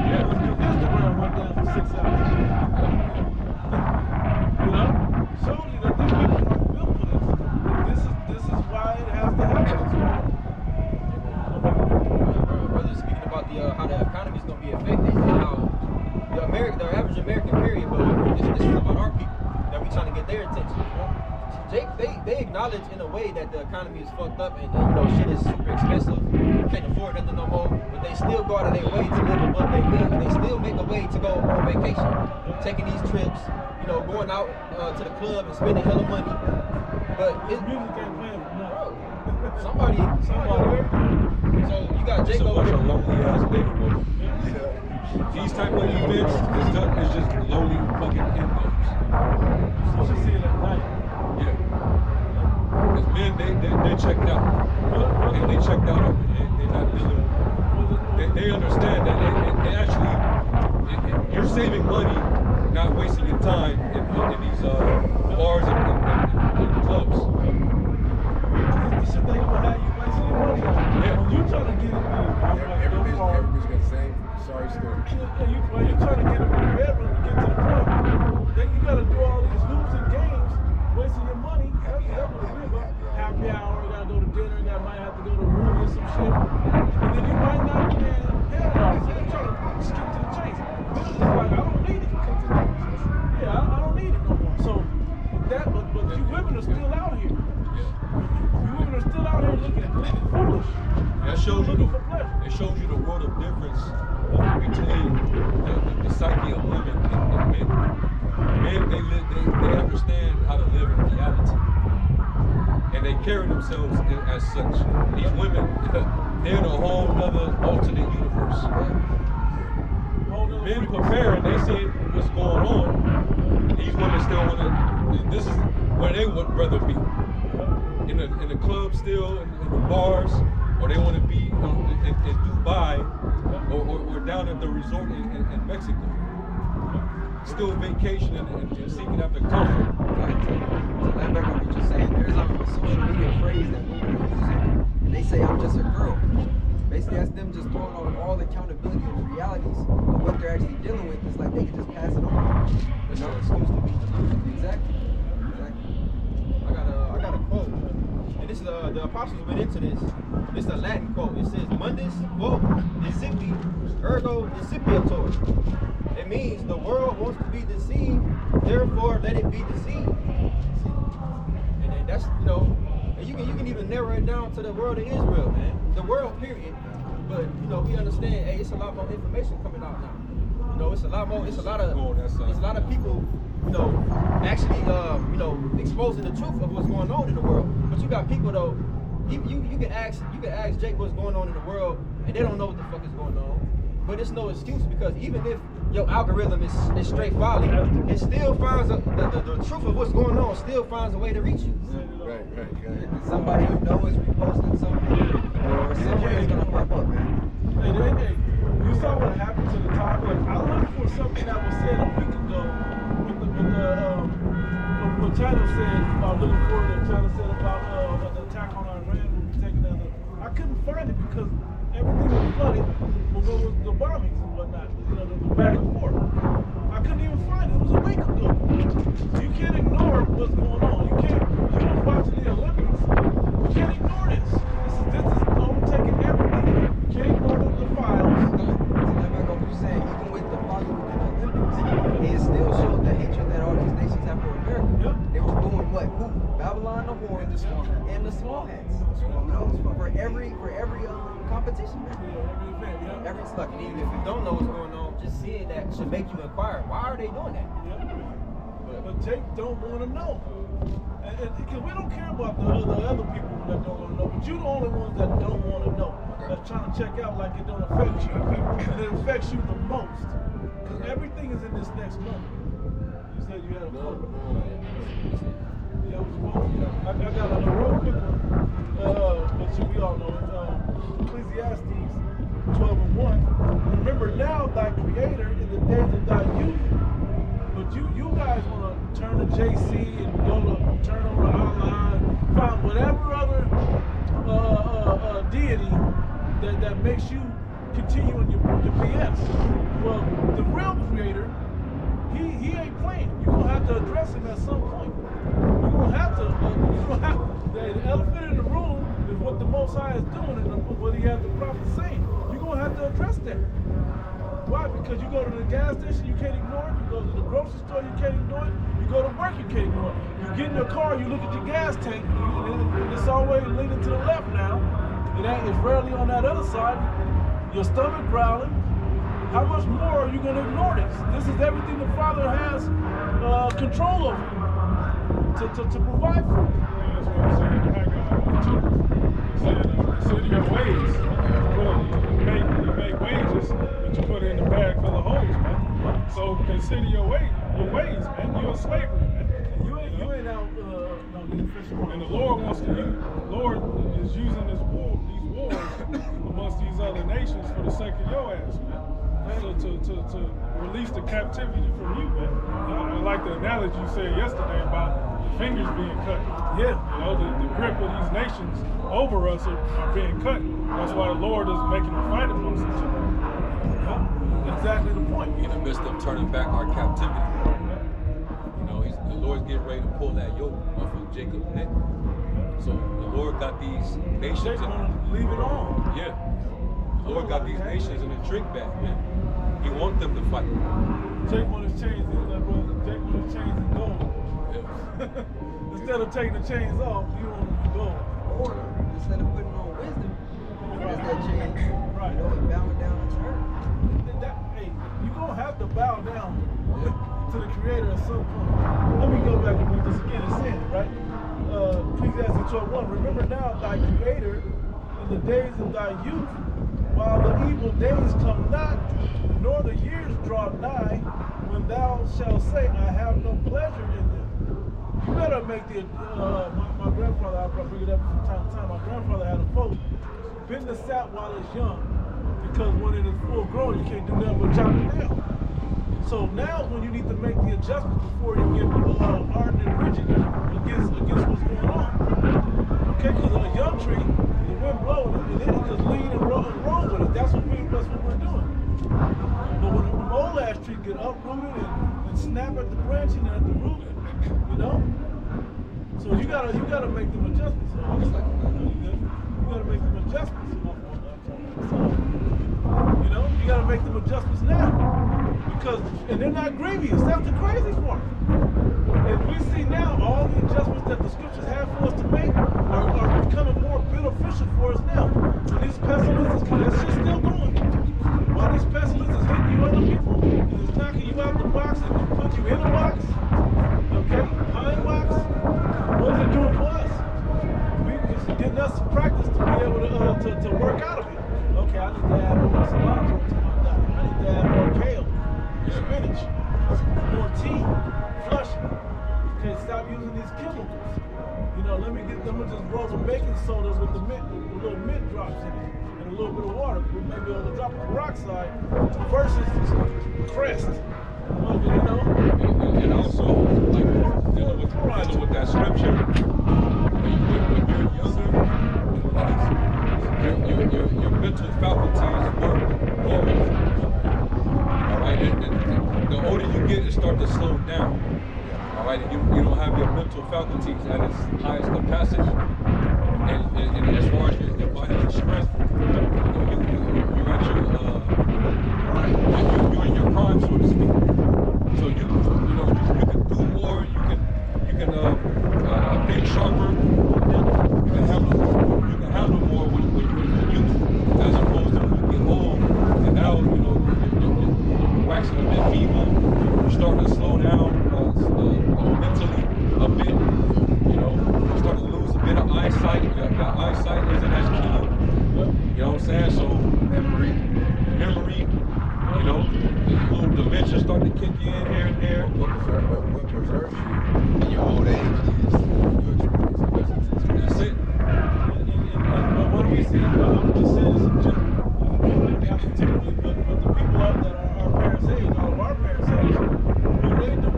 Yeah. Instagram went down for 6 hours. You know? Shows you that these people aren't built for this. This is why it has to happen this way. Brother speaking about how the economy is going to be affected and how the average American period, but this is about our people that we trying to get their attention. Jake, they acknowledge in a way that the economy is fucked up and shit is super expensive, can't afford nothing no more, but they still go out of their way to live above their means. They still make a way to go on vacation, taking these trips, going out to the club and spending hella money. But This music ain't playing for nothing. somebody. So you got Jake It's a over bunch here. of lonely ass niggas. These type of events is just lonely fucking hymns. So she see it at night. Yeah. Because men, they checked out. They checked out of it. They're not dealing. They understand that they actually, you're saving money, not wasting your time in these bars and clubs. This shit they gonna have you wasting your money on. Yeah. When you trying to get it, Every bitch got the same sorry story. when you trying to get them in the bedroom to get to the point, then you got to do all these loops and games, wasting your money. That's what it is. Happy hour, you got to go to dinner, you might have to go to a movie or some shit. And then you might not be there. Hell no, so they're trying to skip to the chase. Then it's like, I don't need it. Yeah, I don't need it no more. So, but you women are still out here. You women are still out here looking foolish. That shows you Looking for pleasure. it shows you the world of difference between the psyche of women and men. Men, they understand how to live in reality, and they carry themselves as such. These women, they're in a whole other alternate universe. Men prepare and they see what's going on. These women still want to. This is where they would rather be. In the club still, in the bars, or they want to be in Dubai, or down at the resort in Mexico. Still vacationing and seeking after comfort. To land back on what you're saying, there's a social media phrase that women are using, and they say, I'm just a girl. Basically, that's them just throwing on all the accountability and realities of what they're actually dealing with. It's like they can just pass it on. That's no excuse to be. Exactly. I got a quote, and this is the apostles went into this. This is a Latin quote. It says, "Mundus quo discipi, ergo discipiator." It means the world wants to be deceived, therefore let it be deceived. And that's, you know, and you can even narrow it down to the world of Israel, man. The world, period. But you know, we understand. Hey, it's a lot more information coming out now. You know, it's a lot of people, you know, actually, you know, exposing the truth of what's going on in the world. But you got people though, you can ask Jake what's going on in the world, and they don't know what the fuck is going on. But it's no excuse, because even if your algorithm is straight folly, it still finds the truth of what's going on still finds a way to reach you. Right. Somebody you know is reposting something, or somewhere is gonna pop up, man. Hey, you saw what happened to the topic. I looked for something that was said a week ago what China said about looking forward to China said about the attack on Iran will be taken as I couldn't find it because everything was flooded with the bombings and whatnot, you know, the back and forth. I couldn't even find it. It was a week ago. You can't ignore what's going on. You was watching the Olympics. You can't ignore this. This is overtaking everything. You can't ignore the files. Even with the following of the Olympics, it still showed the hatred that all these nations have for America. Yep. They were doing what? Who? Babylon the whore and the small hats. You know, for every competition, man. Every event, yeah. Every Look, and even if you don't know what's going on, just seeing that should make you inquire. Why are they doing that? But Jake don't want to know. Because we don't care about the other people that don't want to know. But you're the only ones that don't want to know. That's trying to check out like it don't affect you. And it affects you the most. Because everything is in this next number. You said you had a quote. Yeah, it was a quote. I got a real quick one. But we all know it. Ecclesiastes 12:1. Remember now thy creator in the days of thy youth. But you guys want to turn to JC and go to turn over to Allah and find whatever other deity that makes you continue in your BS. Well, the real creator, he ain't playing. You're going to have to address him at some point. You're going to have to, the elephant in the room is what the Most High is doing and what he has the prophet saying. You're going to have to address that. Why? Because you go to the gas station, you can't ignore it. You go to the grocery store, you can't ignore it. You go to work, you can't ignore it. You get in your car, you look at your gas tank, and it's always leaning to the left now. It's rarely on that other side. Your stomach growling. How much more are you going to ignore this? This is everything the Father has control over to provide for you. That's what I'm saying. Consider your ways. You make wages, but you put it in the bag full of holes, man. So consider your ways, man. You're in slavery, man. You ain't out getting fish. And the Lord is using these wars amongst these other nations for the sake of your ass, man. To release the captivity from you, man. I like the analogy you said yesterday about fingers being cut. Yeah. You know, the grip of these nations over us are being cut. That's why the Lord is making them fight amongst each other. Yeah. Exactly the point. In the midst of turning back our captivity. You know, the Lord's getting ready to pull that yoke off of Jacob's neck. So the Lord got these nations. They want to leave it on. Yeah. The Lord got these nations in a trick bag, man. He wants them to fight. Jake want his chains in that brother. Jake want his chains in gold. Yeah. Instead of taking the chains off, you want them in gold. Or instead of putting on wisdom, that's that chain. Right. You know, and bowing down to her. Hey, you're going to have to bow down to the Creator at some point. Let me go back and read this again. It says, right? Ecclesiastes 12:1. Remember now thy Creator in the days of thy youth, while the evil days come not, nor the years draw nigh, when thou shalt say, I have no pleasure in them. You better make the, my grandfather, I bring it up from time to time, my grandfather had a quote, bend the sap while it's young, because when it is full grown, you can't do nothing but chop it down. So now when you need to make the adjustments before you get ardent and rigid against what's going on. Okay, because on a young tree, the wind blowing it, and then it just lean and roll with it. That's what we're doing. But when an old ass tree get uprooted and snap at the branch and at the root, you know? So you gotta make them adjustments. You gotta make them adjustments. You know, you gotta make them adjustments now. Because, and they're not grievous. That's the crazy part. And we see now all the adjustments that the scriptures have for us to make are becoming more beneficial for us now. And these pestilences, that shit's still going. While these pestilences hitting you other people, and it's knocking you out the box and put you in a box, okay, behind box, what is it doing for us? It's getting us practice to be able to work out of it. Okay, I need to add more cilantro to my diet. I need to add more kale, spinach, more tea, flush it. Okay, stop using these chemicals. You know, let me just roll some baking soda with the mint, with little mint drops in it, and a little bit of water, with maybe a drop of peroxide versus Crest. You know? And also, like, dealing with that scripture, when you're younger, your mental faculties work more. All right, and the older you get, it starts to slow down. All right, and you don't have your mental faculties at its highest capacity. And as far as your body's strength, you're at your you're in your prime, so to speak. So you can do more. You can think sharper. You can handle more when you're in youth, as opposed to when you get old. And now you're waxing a bit feeble. You're starting to slow down mentally a bit. You're starting to lose a bit of eyesight. Your eyesight isn't as keen. You know what I'm saying? So memory. Little dementia starting to kick you in here and there. What preserves you in your old age is your experience. That's it. And what do we see? I'm just saying this in general. Not particularly, but the people out that are our parents' age, all of our parents' age, what they do?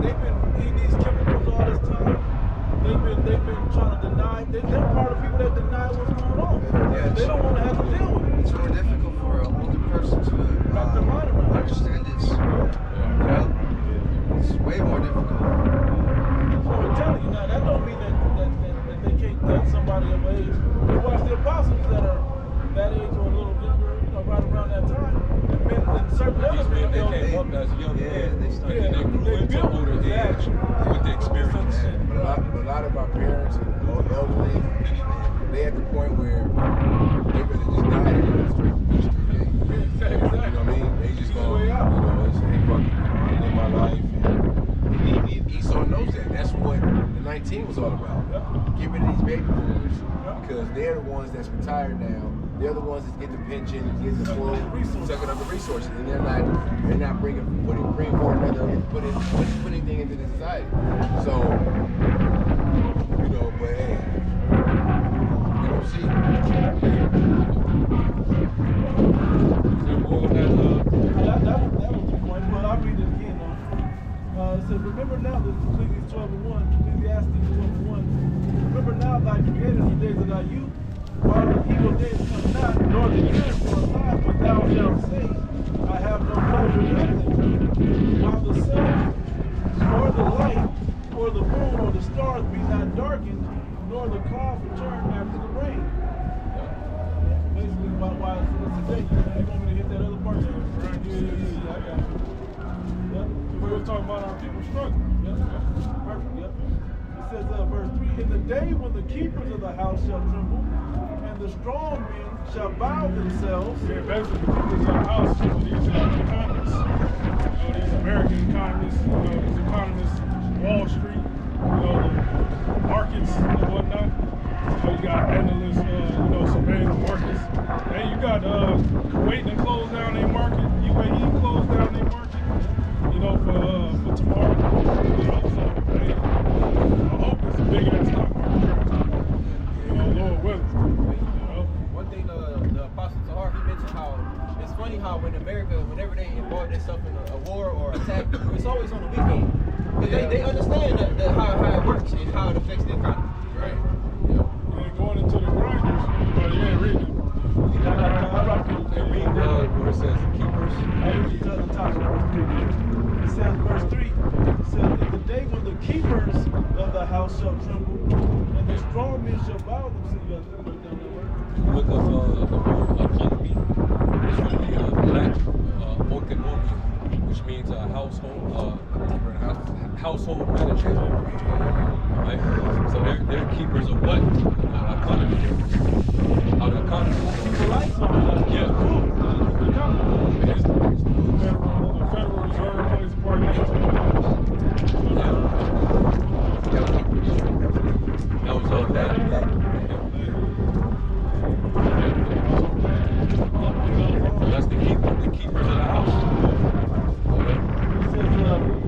They've been eating these chemicals all this time. They've been trying to deny. They're part of people that deny what's going on. Yeah, They don't want to have to deal with it. It's more difficult for an older person to understand this. You know? It's way more difficult. So I'm telling you now, that don't mean that they can't get somebody of age. You watch the apostles that are that age or a little younger, right around that time. And certain other men, They came up as young men. they started. And they grew into older age with the experience. But a lot of our parents and elderly, they at the point where they really just died and went straight to the street. You know what I mean? They just go, they say, fuck it, I live my life. And Esau knows that. That's what the 19 was all about. Get rid of these baby boomers because they're the ones that's retired now. They're the ones that get the pension, get the full, sucking up the resources, and they're not bringing forward another, put anything into the society. So, but hey, you don't see. That was the point. But I'll read it again. It says, remember now that Ecclesiastes stars and years for a time, but thou shalt say, I have no pleasure in them. While the sun, or the light, or the moon, or the stars be not darkened, nor the clouds return after the rain. Basically, why it's today. You want me to hit that other part too? Right? Yeah, I got you. Yep. We were talking about our people struggling. Yep. Perfect. Yep. It says, verse 3, in the day when the keepers of the house shall tremble, and the strong men shall bow themselves. Yeah, basically, the keepers of the house, these economists, these American economists, these economists, Wall Street, the markets and whatnot. You got analysts, surveying the markets. And you got Kuwait to close down their market, UAE closed down their market, for tomorrow. So hey, I hope it's a big ass stock market crash. Lord willing. One thing the Apostle Tahar, he mentioned how it's funny how when America, whenever they involve themselves in a war or attack, it's always on the weekend. Because they understand how it works and how it affects the economy. Right. And going into the grinders, but you ain't reading it. And read where it says keepers. It says, verse 3, it says, in the day when the keepers of the house shall tremble, and the strong men shall bow themselves. Look up the word economy. It's from the Latin oikonomia, which means a household manager. Right? So they're keepers of what? Economy. How the economy Keep the lights on. Yeah. The economy. The Federal Reserve plays a part in it. That was that. That's the keepers of the house. It says,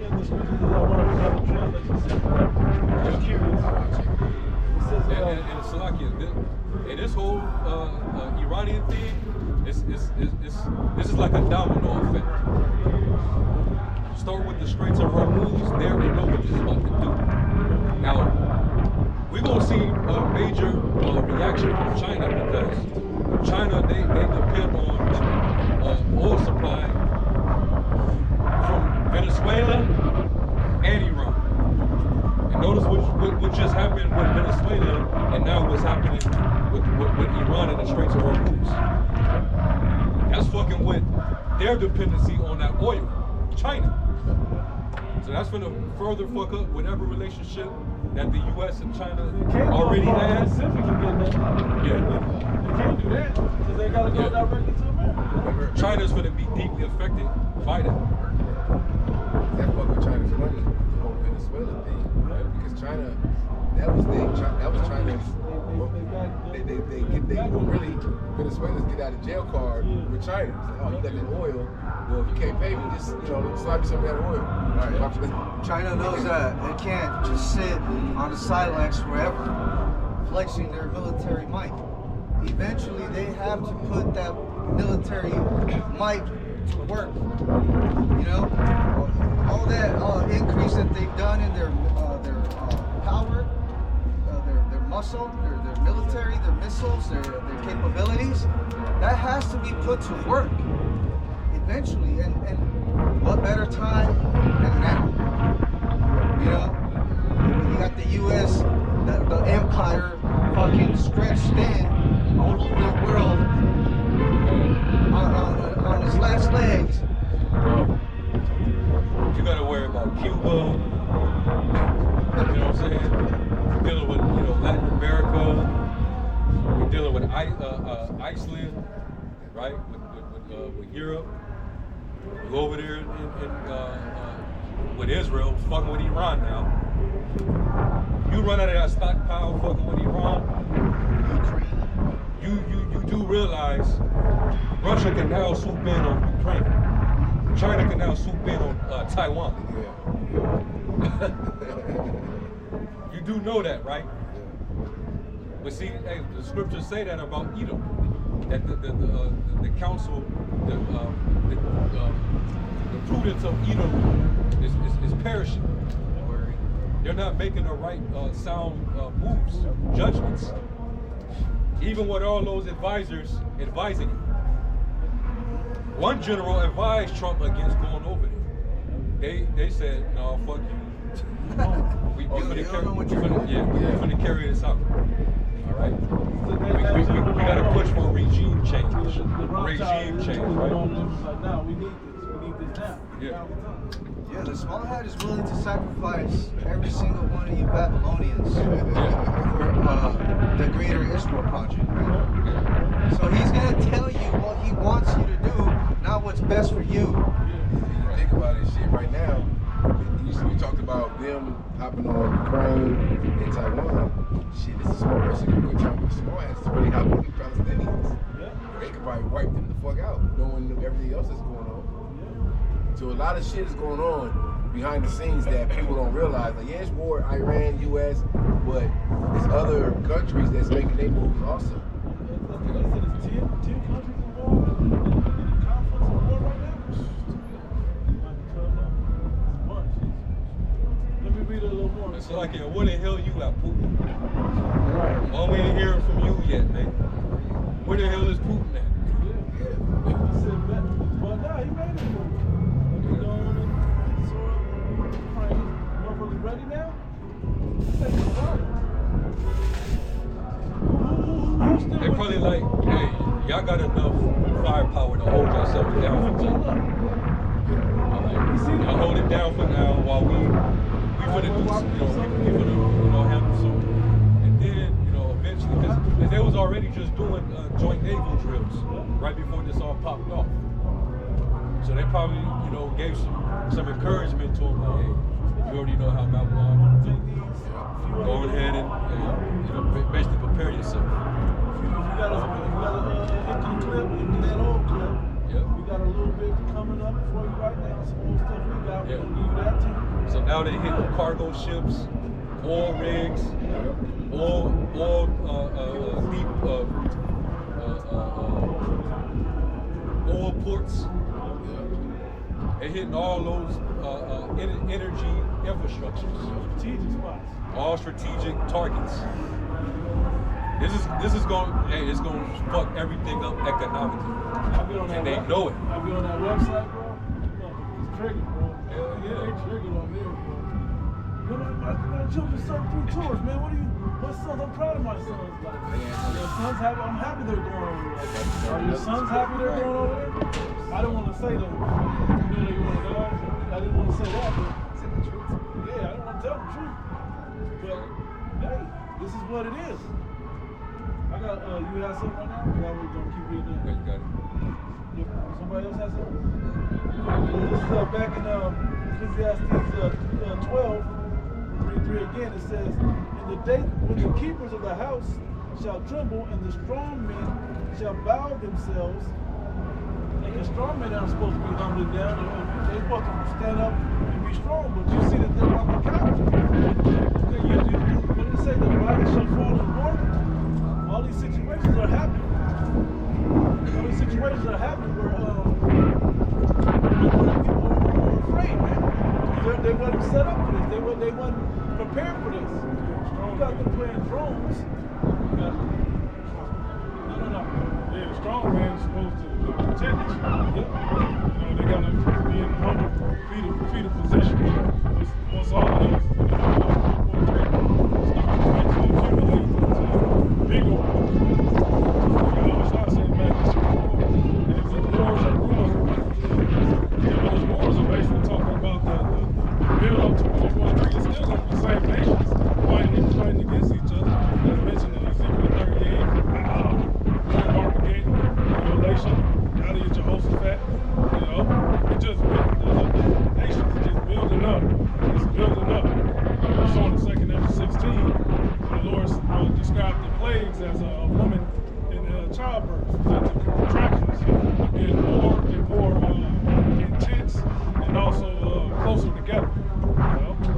in the scriptures, I want to translate this. Curious. It says, And Salakia, and this whole Iranian thing, this is like a domino effect. Start with the Straits of Hormuz, they already know what this is about to do. Now, we're going to see a major reaction from China because China, they depend on oil supply from Venezuela and Iran. And notice what just happened with Venezuela and now what's happening with Iran and the Straits of Hormuz. That's fucking with their dependency on that oil, China. So that's going to further fuck up whatever relationship that the U.S. and China already has. Pacific and get that. Yeah. They can't do that because they got to go directly to America. China's going to be deeply affected by that. That fuck with China's money, the whole Venezuela thing, right? Because China, that was China's. They really Venezuelans get out of jail card with China. It's like, oh, you got that oil. Well, if you can't pay me, just slap me some of that oil. Right. China knows that they can't just sit on the sidelines forever, flexing their military might. Eventually, they have to put that military might to work. All that increase that they've done in their power, their muscle, their military, their missiles, their capabilities, that has to be put to work eventually. And what better time than now? You got the U.S., the empire, fucking stretched thin all over the world on its last legs. You got to worry about Cuba. You know what I'm saying? We're dealing with Latin America. We're dealing with Iceland, right? With Europe. We go over there with Israel, fucking with Iran now. You run out of that stockpile, fucking with Iran. You do realize Russia can now swoop in on Ukraine. China can now swoop in on Taiwan. You do know that, right? But see, hey, the scriptures say that about Edom, that the counsel, the prudence of Edom is perishing. They're not making the right sound moves, judgments. even with all those advisors advising you. One general advised Trump against going over there. They said, no, fuck you. We're gonna carry this out. All right. We gotta push for regime change. Regime change, right? Like, no, we need this now. Yeah. Yeah, the small hat is willing to sacrifice every single one of you Babylonians for the greater Israel project, right? So he's gonna tell you what he wants you to do, not what's best for you. Think about it, shit. Right now, you talked about them hopping on Ukraine and Taiwan. Shit, this is small. We're talking small hats to really hop on the Palestinians. They could probably wipe them the fuck out, knowing everything else that's going on. So a lot of shit is going on behind the scenes that people don't realize. Like, yeah, it's war, Iran, U.S., but there's other countries that's making their moves also. I think they said it's 10 countries involved in the conflicts and war right now. Let me read a little more. It's like, where the hell you at, Putin? Well, we ain't hearing from you yet, man. Where the hell is Putin at? Yeah. He said that. But nah, he made it. We're going in sort of Ukraine. Motherfuckers ready now? They probably like, hey, y'all got enough firepower to hold yourselves down for now. Y'all hold it down for now while we finna do, handle something. And then, eventually, because they was already just doing joint naval drills right before this all popped off. So they probably, gave some encouragement to them. Like, hey, you already know how Babylon. Go ahead and basically prepare yourself. You got an empty clip, empty that old clip. Yep. We got a little bit coming up for you right now. Some old stuff we got. We're gonna give you that too. So now they hit cargo ships, oil rigs, oil ports. They're hitting all those energy infrastructures. Strategic spots. All strategic targets. This is going. Hey, it's going to fuck everything up economically. And they know it. I be on that website, bro. It's triggered, bro. Yeah, they triggered on there, bro. My children served 3 tours, man. What sons? I'm proud of my sons. Like, your sons happy. I'm happy they're going over there. Are your sons happy they're going over there? I don't want to say that. They want to go. I didn't want to say that, but yeah, I don't want to tell the truth. But hey, this is what it is. I got. You have something right now? Yeah, we're gonna keep it in. You got it. Yep. Somebody else has something? This is back in Ecclesiastes 12. Read 3 again. It says, "In the day when the keepers of the house shall tremble, and the strong men shall bow themselves." Like the strong men aren't supposed to be humbling down. They're supposed to stand up and be strong. But you see that they're on the couch. What did it say? The body shall fall in war. All these situations are happening. All these situations are happening where people are afraid, man. They wasn't set up for this. They wasn't prepared for this. You got them playing drones. No. Yeah, the strong man's supposed to protect you. Yep. They gotta be in humble, fetal position. Once all of those, big ones. I was not saying back to those wars are basically talking about the build up to World War III. It's still like the same nations fighting against each other. As mentioned in Ezekiel 38, Armageddon, Revelation, how to get Jehoshaphat. It just the nations are just building up. It's building up. We saw in 2 Ezra 16, the Lord described the plagues as a woman in childbirth. That the contractions get more and more intense and also closer together.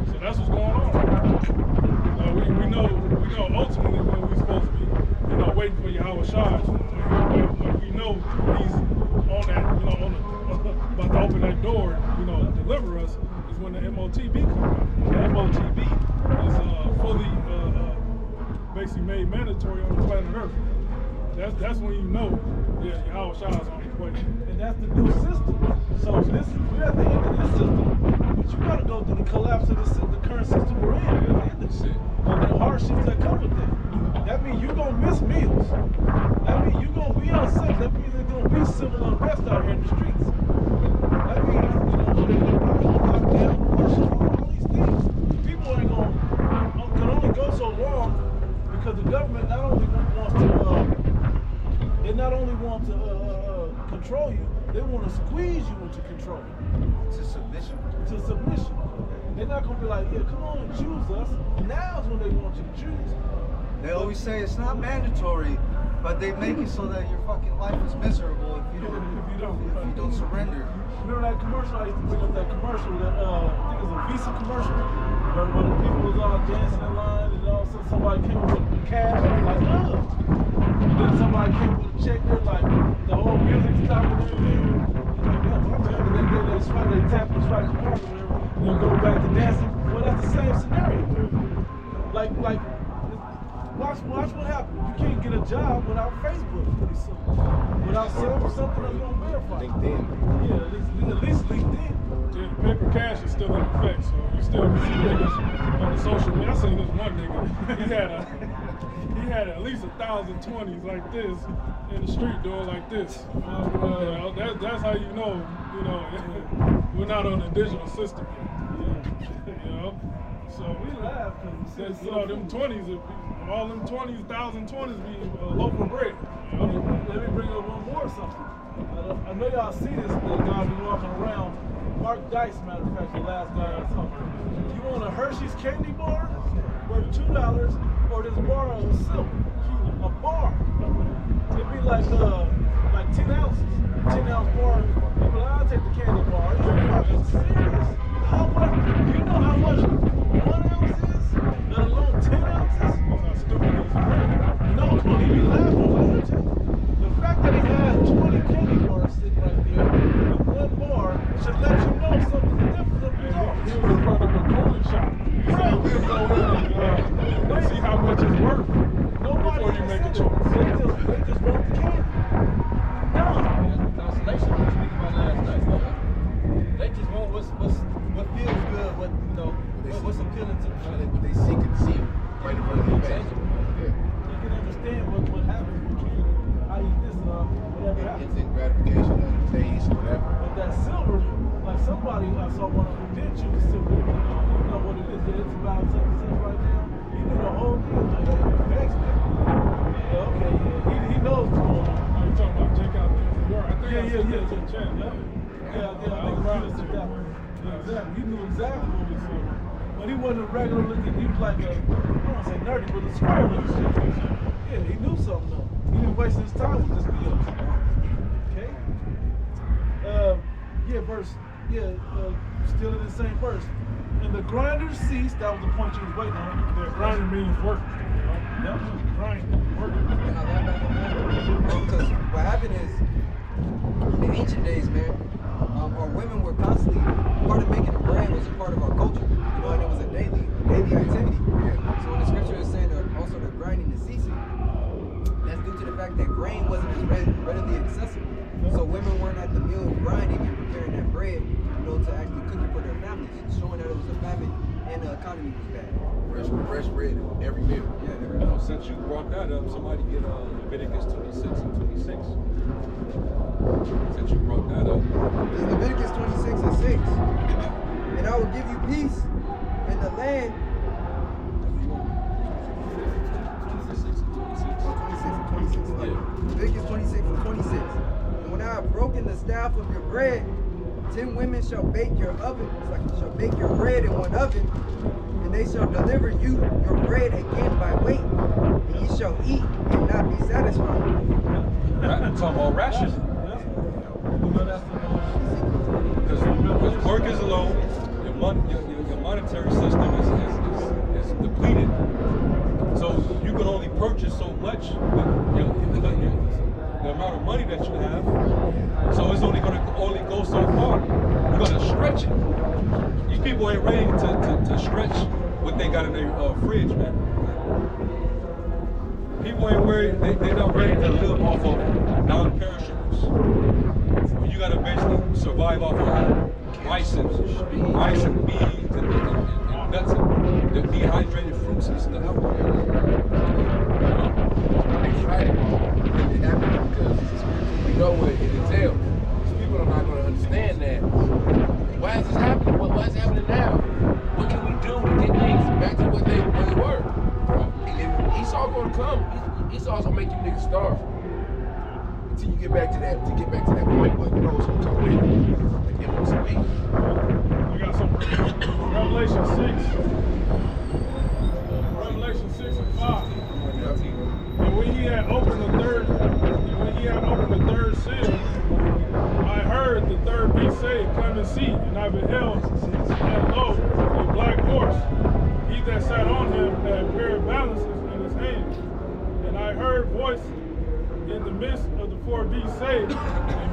So that's what's going on. We know ultimately when we're supposed to be, waiting for Yahweh Shai. When we know he's on that, about to open that door, deliver us, is when the MOTB comes out. The MOTB is fully basically made mandatory on the planet Earth. That's when you know, yeah, Yahweh Shah's on his way. And that's the new system. So we're at the end of this system, but you gotta go through the collapse of the current system we're in. That's it. And the hardships that come with that. That means you're gonna miss meals. That means you're gonna be unsafe. That means there's gonna be civil unrest out here in the streets. That means, they're probably gonna lock down, all these things. People ain't can only go so long because the government not only wants to control you, they want to squeeze you into control. To submission. To submission. They're not going to be like, yeah, come on and choose us. Now's when they want you to choose. They always say it's not mandatory, but they make it so that your fucking life is miserable if you don't surrender. Remember that commercial? I used to bring up that commercial that I think it was a Visa commercial where the people was all dancing in line and all of a sudden somebody came with cash and they were like, ugh. And then somebody came with a check, they're like, the whole music stopped and everything. And then they swipe, they tap and swipe the card or whatever, and you go back to dancing. Well, that's the same scenario. Like, watch what happens. You can't get a job without Facebook pretty soon. Without something that's going to verify. LinkedIn. Yeah, at least LinkedIn. Yeah, the paper cash is still in effect, so you still can see niggas on the social media. I seen this one nigga. He had at least 1,020s like this in the street doing like this. That's how you know, we're not on the digital system yet. You know? So We laugh because them 20s, all them 20s, 1,020s be a loaf of bread. You know? Let me bring up one more something. I know y'all see this guy be walking around. Mark Dice, matter of fact, the last guy I talked to. You want a Hershey's candy bar worth $2 or this bar of silver? A bar. It'd be like 10 ounces. 10-ounce bar. People, I'll take the candy bar. You're serious? How much? You know how much 1 ounce is? Let alone 10 ounces? That's how stupid it is. No, come on, he be laughing. The fact that he has 20 candy bars sitting right there with one bar should let you know something's different up his arm. He was in front of a coin shop. So we'll go in and see how much it's worth before you make a choice. They just want the candy. No. Constellation we were speaking about last night. They just want what feels good, what's appealing to them. What they seek and see right in front of their face. You can understand what happens with candy. I eat this, whatever happens. Instant gratification and taste, whatever. But that silver, like somebody, I saw one of them did choose silver. You know what it is? It's about 7 cents right now. You do the whole deal. Thanks, man. Yeah, okay, yeah. He knows what's going on. You talking about check out New York? I think Yeah. I said chat. Yeah, I was proud of that. Yeah, exactly. He knew exactly what was going on. But he wasn't a regular looking, he was like I don't want to say nerdy, but a square looking shit. Yeah, he knew something though. He didn't waste his time with this BS. Okay? Still in the same verse. And the grinders ceased, that was the point you was waiting on. Yeah, grinding means work. Yep. Grinding, working. And I laugh at that because what happened is, in the ancient days, man, our women were constantly, part of making bread was a part of our culture, and it was a daily activity. So when the scripture is saying that also the grinding is ceasing, that's due to the fact that grain wasn't as readily accessible. So women weren't at the mill grinding and preparing that bread, to actually cook it for their families, showing that it was a famine and the economy was bad. Fresh bread every meal. Yeah, since you brought that up, somebody get Leviticus 26 and 26. Since you brought that up. This is Leviticus 26 and 6. And I will give you peace in the land. 26 and 26. 26 and 26. Leviticus 26 and 26. And when I have broken the staff of your bread, 10 women shall bake your oven, shall bake your bread in one oven, and they shall deliver you your bread again by weight, and ye shall eat and not be satisfied. I'm talking about rations. Because work is low, your monetary system is depleted. So you can only purchase so much with the amount of money that you have. So it's only going to go so far. You're going to stretch it. These people ain't ready to stretch what they got in their fridge, man. People ain't worried. They're not ready to live off of non-perishables. When you gotta basically survive off of rice and beans and nuts and the dehydrated fruits and stuff. I'm excited when it happens because we know what it entails. People are not going to understand that. Why is this happening? Why is it happening now? What can we do to get things back to what they were? If Esau's going to come, Esau's going to make you niggas starve. Until you get back to that, point, but you know what's going to come with it. Like MOCB. We got some Revelation 6 and 5. And when he had opened the third seal, I heard the third beast say, "Come and see." And I beheld, and lo, a black horse. He that sat on him had a pair of balances in his hand. And I heard voice in the midst of the four beasts say, "A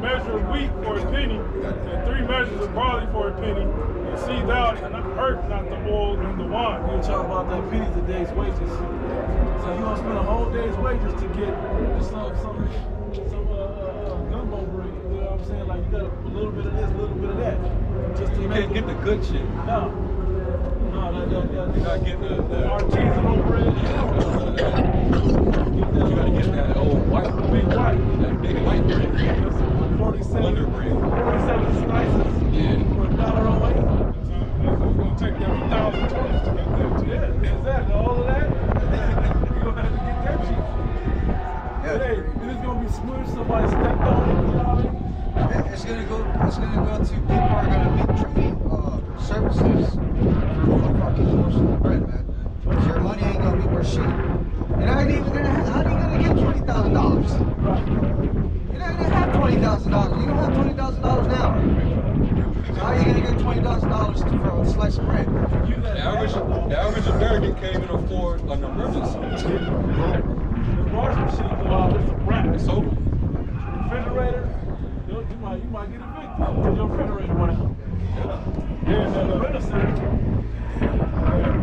measure of wheat for a penny, and 3 measures of barley for a penny. And see thou hurt not the oil and the wine." You're talking about that penny's a day's wages. So you gonna spend a whole day's wages to get some gumbo bread. You know what I'm saying? Like you got a little bit of this, a little bit of that. Just to You make can't get the good shit. No, You're not getting the artisanal bread. You gotta get that old white, that big white bread. 47 bread. 47 slices Yeah. for $1.08. It's going to take them 1,000 toilets to get there, too. Yeah, exactly. All of that, you're gonna have to get that cheap. Yeah. Hey, it's gonna be smushed. Somebody stepped on it. You know what I mean? It's gonna go to people are gonna be trading services for fucking morsel of bread, man. Your money ain't gonna be worth shit. You're not even gonna how are you gonna get $20,000? You're not gonna have $20,000. You don't have $20,000 now. How are you gonna get $20,000 for a slice of bread? The average American can't even afford an emergency. The washing machine go out. It's a wrap. It's over. Refrigerator, you might get evicted because your refrigerator went out. Yeah,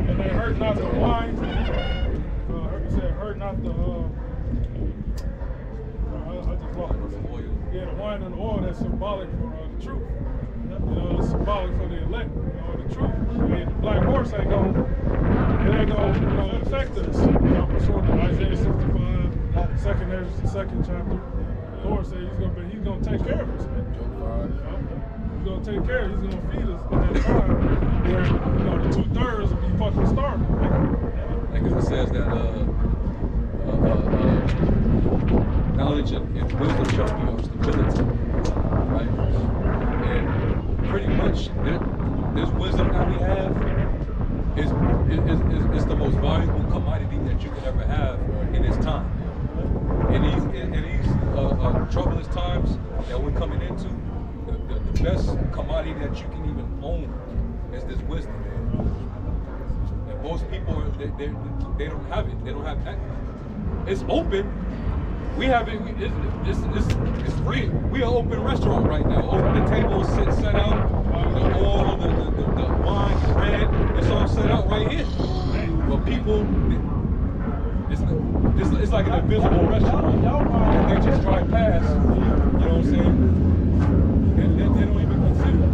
and they hurt not the wine. It said hurt not the, I just lost it. Yeah, the wine and the oil that's symbolic for the truth. It's symbolic for the elect, the truth. The black horse ain't gonna affect us. Sort of Isaiah 65, second chapter. The Lord said he's gonna take care of us, man. He's gonna take care of us, he's gonna feed us in that time where, the 2/3 will be fucking starving. Like it says that knowledge and wisdom shall be our stability, right? And pretty much this wisdom that we have is the most valuable commodity that you could ever have in this time. In these troublous times that we're coming into, the best commodity that you can even own is this wisdom, man. And most people they don't have it. They don't have that. It's open. We have it. It's free. We are open restaurant right now. The table is set out. The oil, the wine, the bread. It's all set out right here. But people, it's like an invisible restaurant. And they just drive past. You know what I'm saying? They don't even consider it.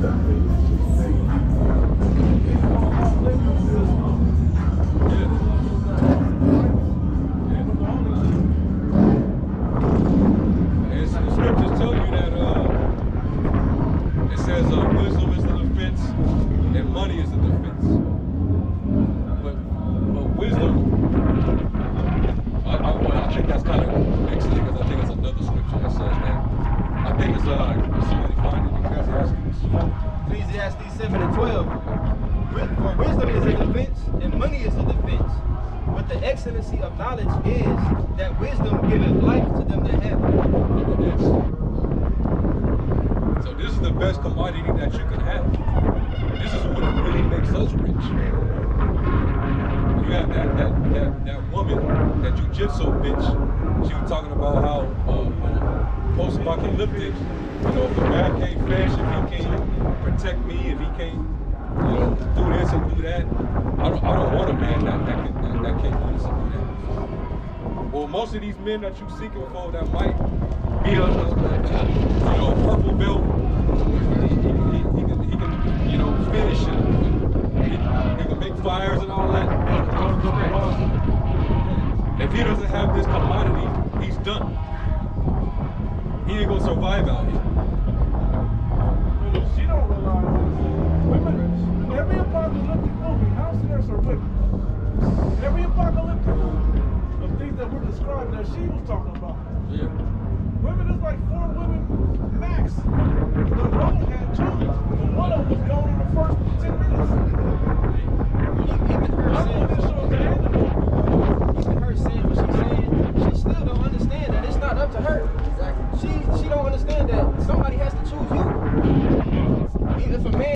The scriptures tell you that it says wisdom is the defense and money is the defense. But wisdom, I think that's kind of mixed because I think it's another scripture that says that. I think it's somebody find it in Ecclesiastes 7 and 12. For wisdom is a defense, and money is a defense. But the excellency of knowledge is that wisdom giveth life to them that have it. So this is the best commodity that you can have. This is what really makes us rich. You have that woman, that jujitsu bitch. She was talking about how post-apocalyptic, if the man can't fish, if he can't protect me, if he can't, do this and do that. I don't want a man that can't do this and do that. Well, most of these men that you seeking for that might be a purple belt, he can finish it. He can make fires and all that. If he doesn't have this commodity, he's done. He ain't gonna survive out here. She don't realize this. Women, in every apocalyptic movie, houses are women. In every apocalyptic movie of things that were described that she was talking about. Yeah. Women is like 4 women max. The brother had 2, but one of them was gone in the first 10 minutes. Even her I'm saying, going to show the end of the movie. even her saying what she's saying, she still don't understand that it's not up to her. Exactly. She don't understand that somebody has to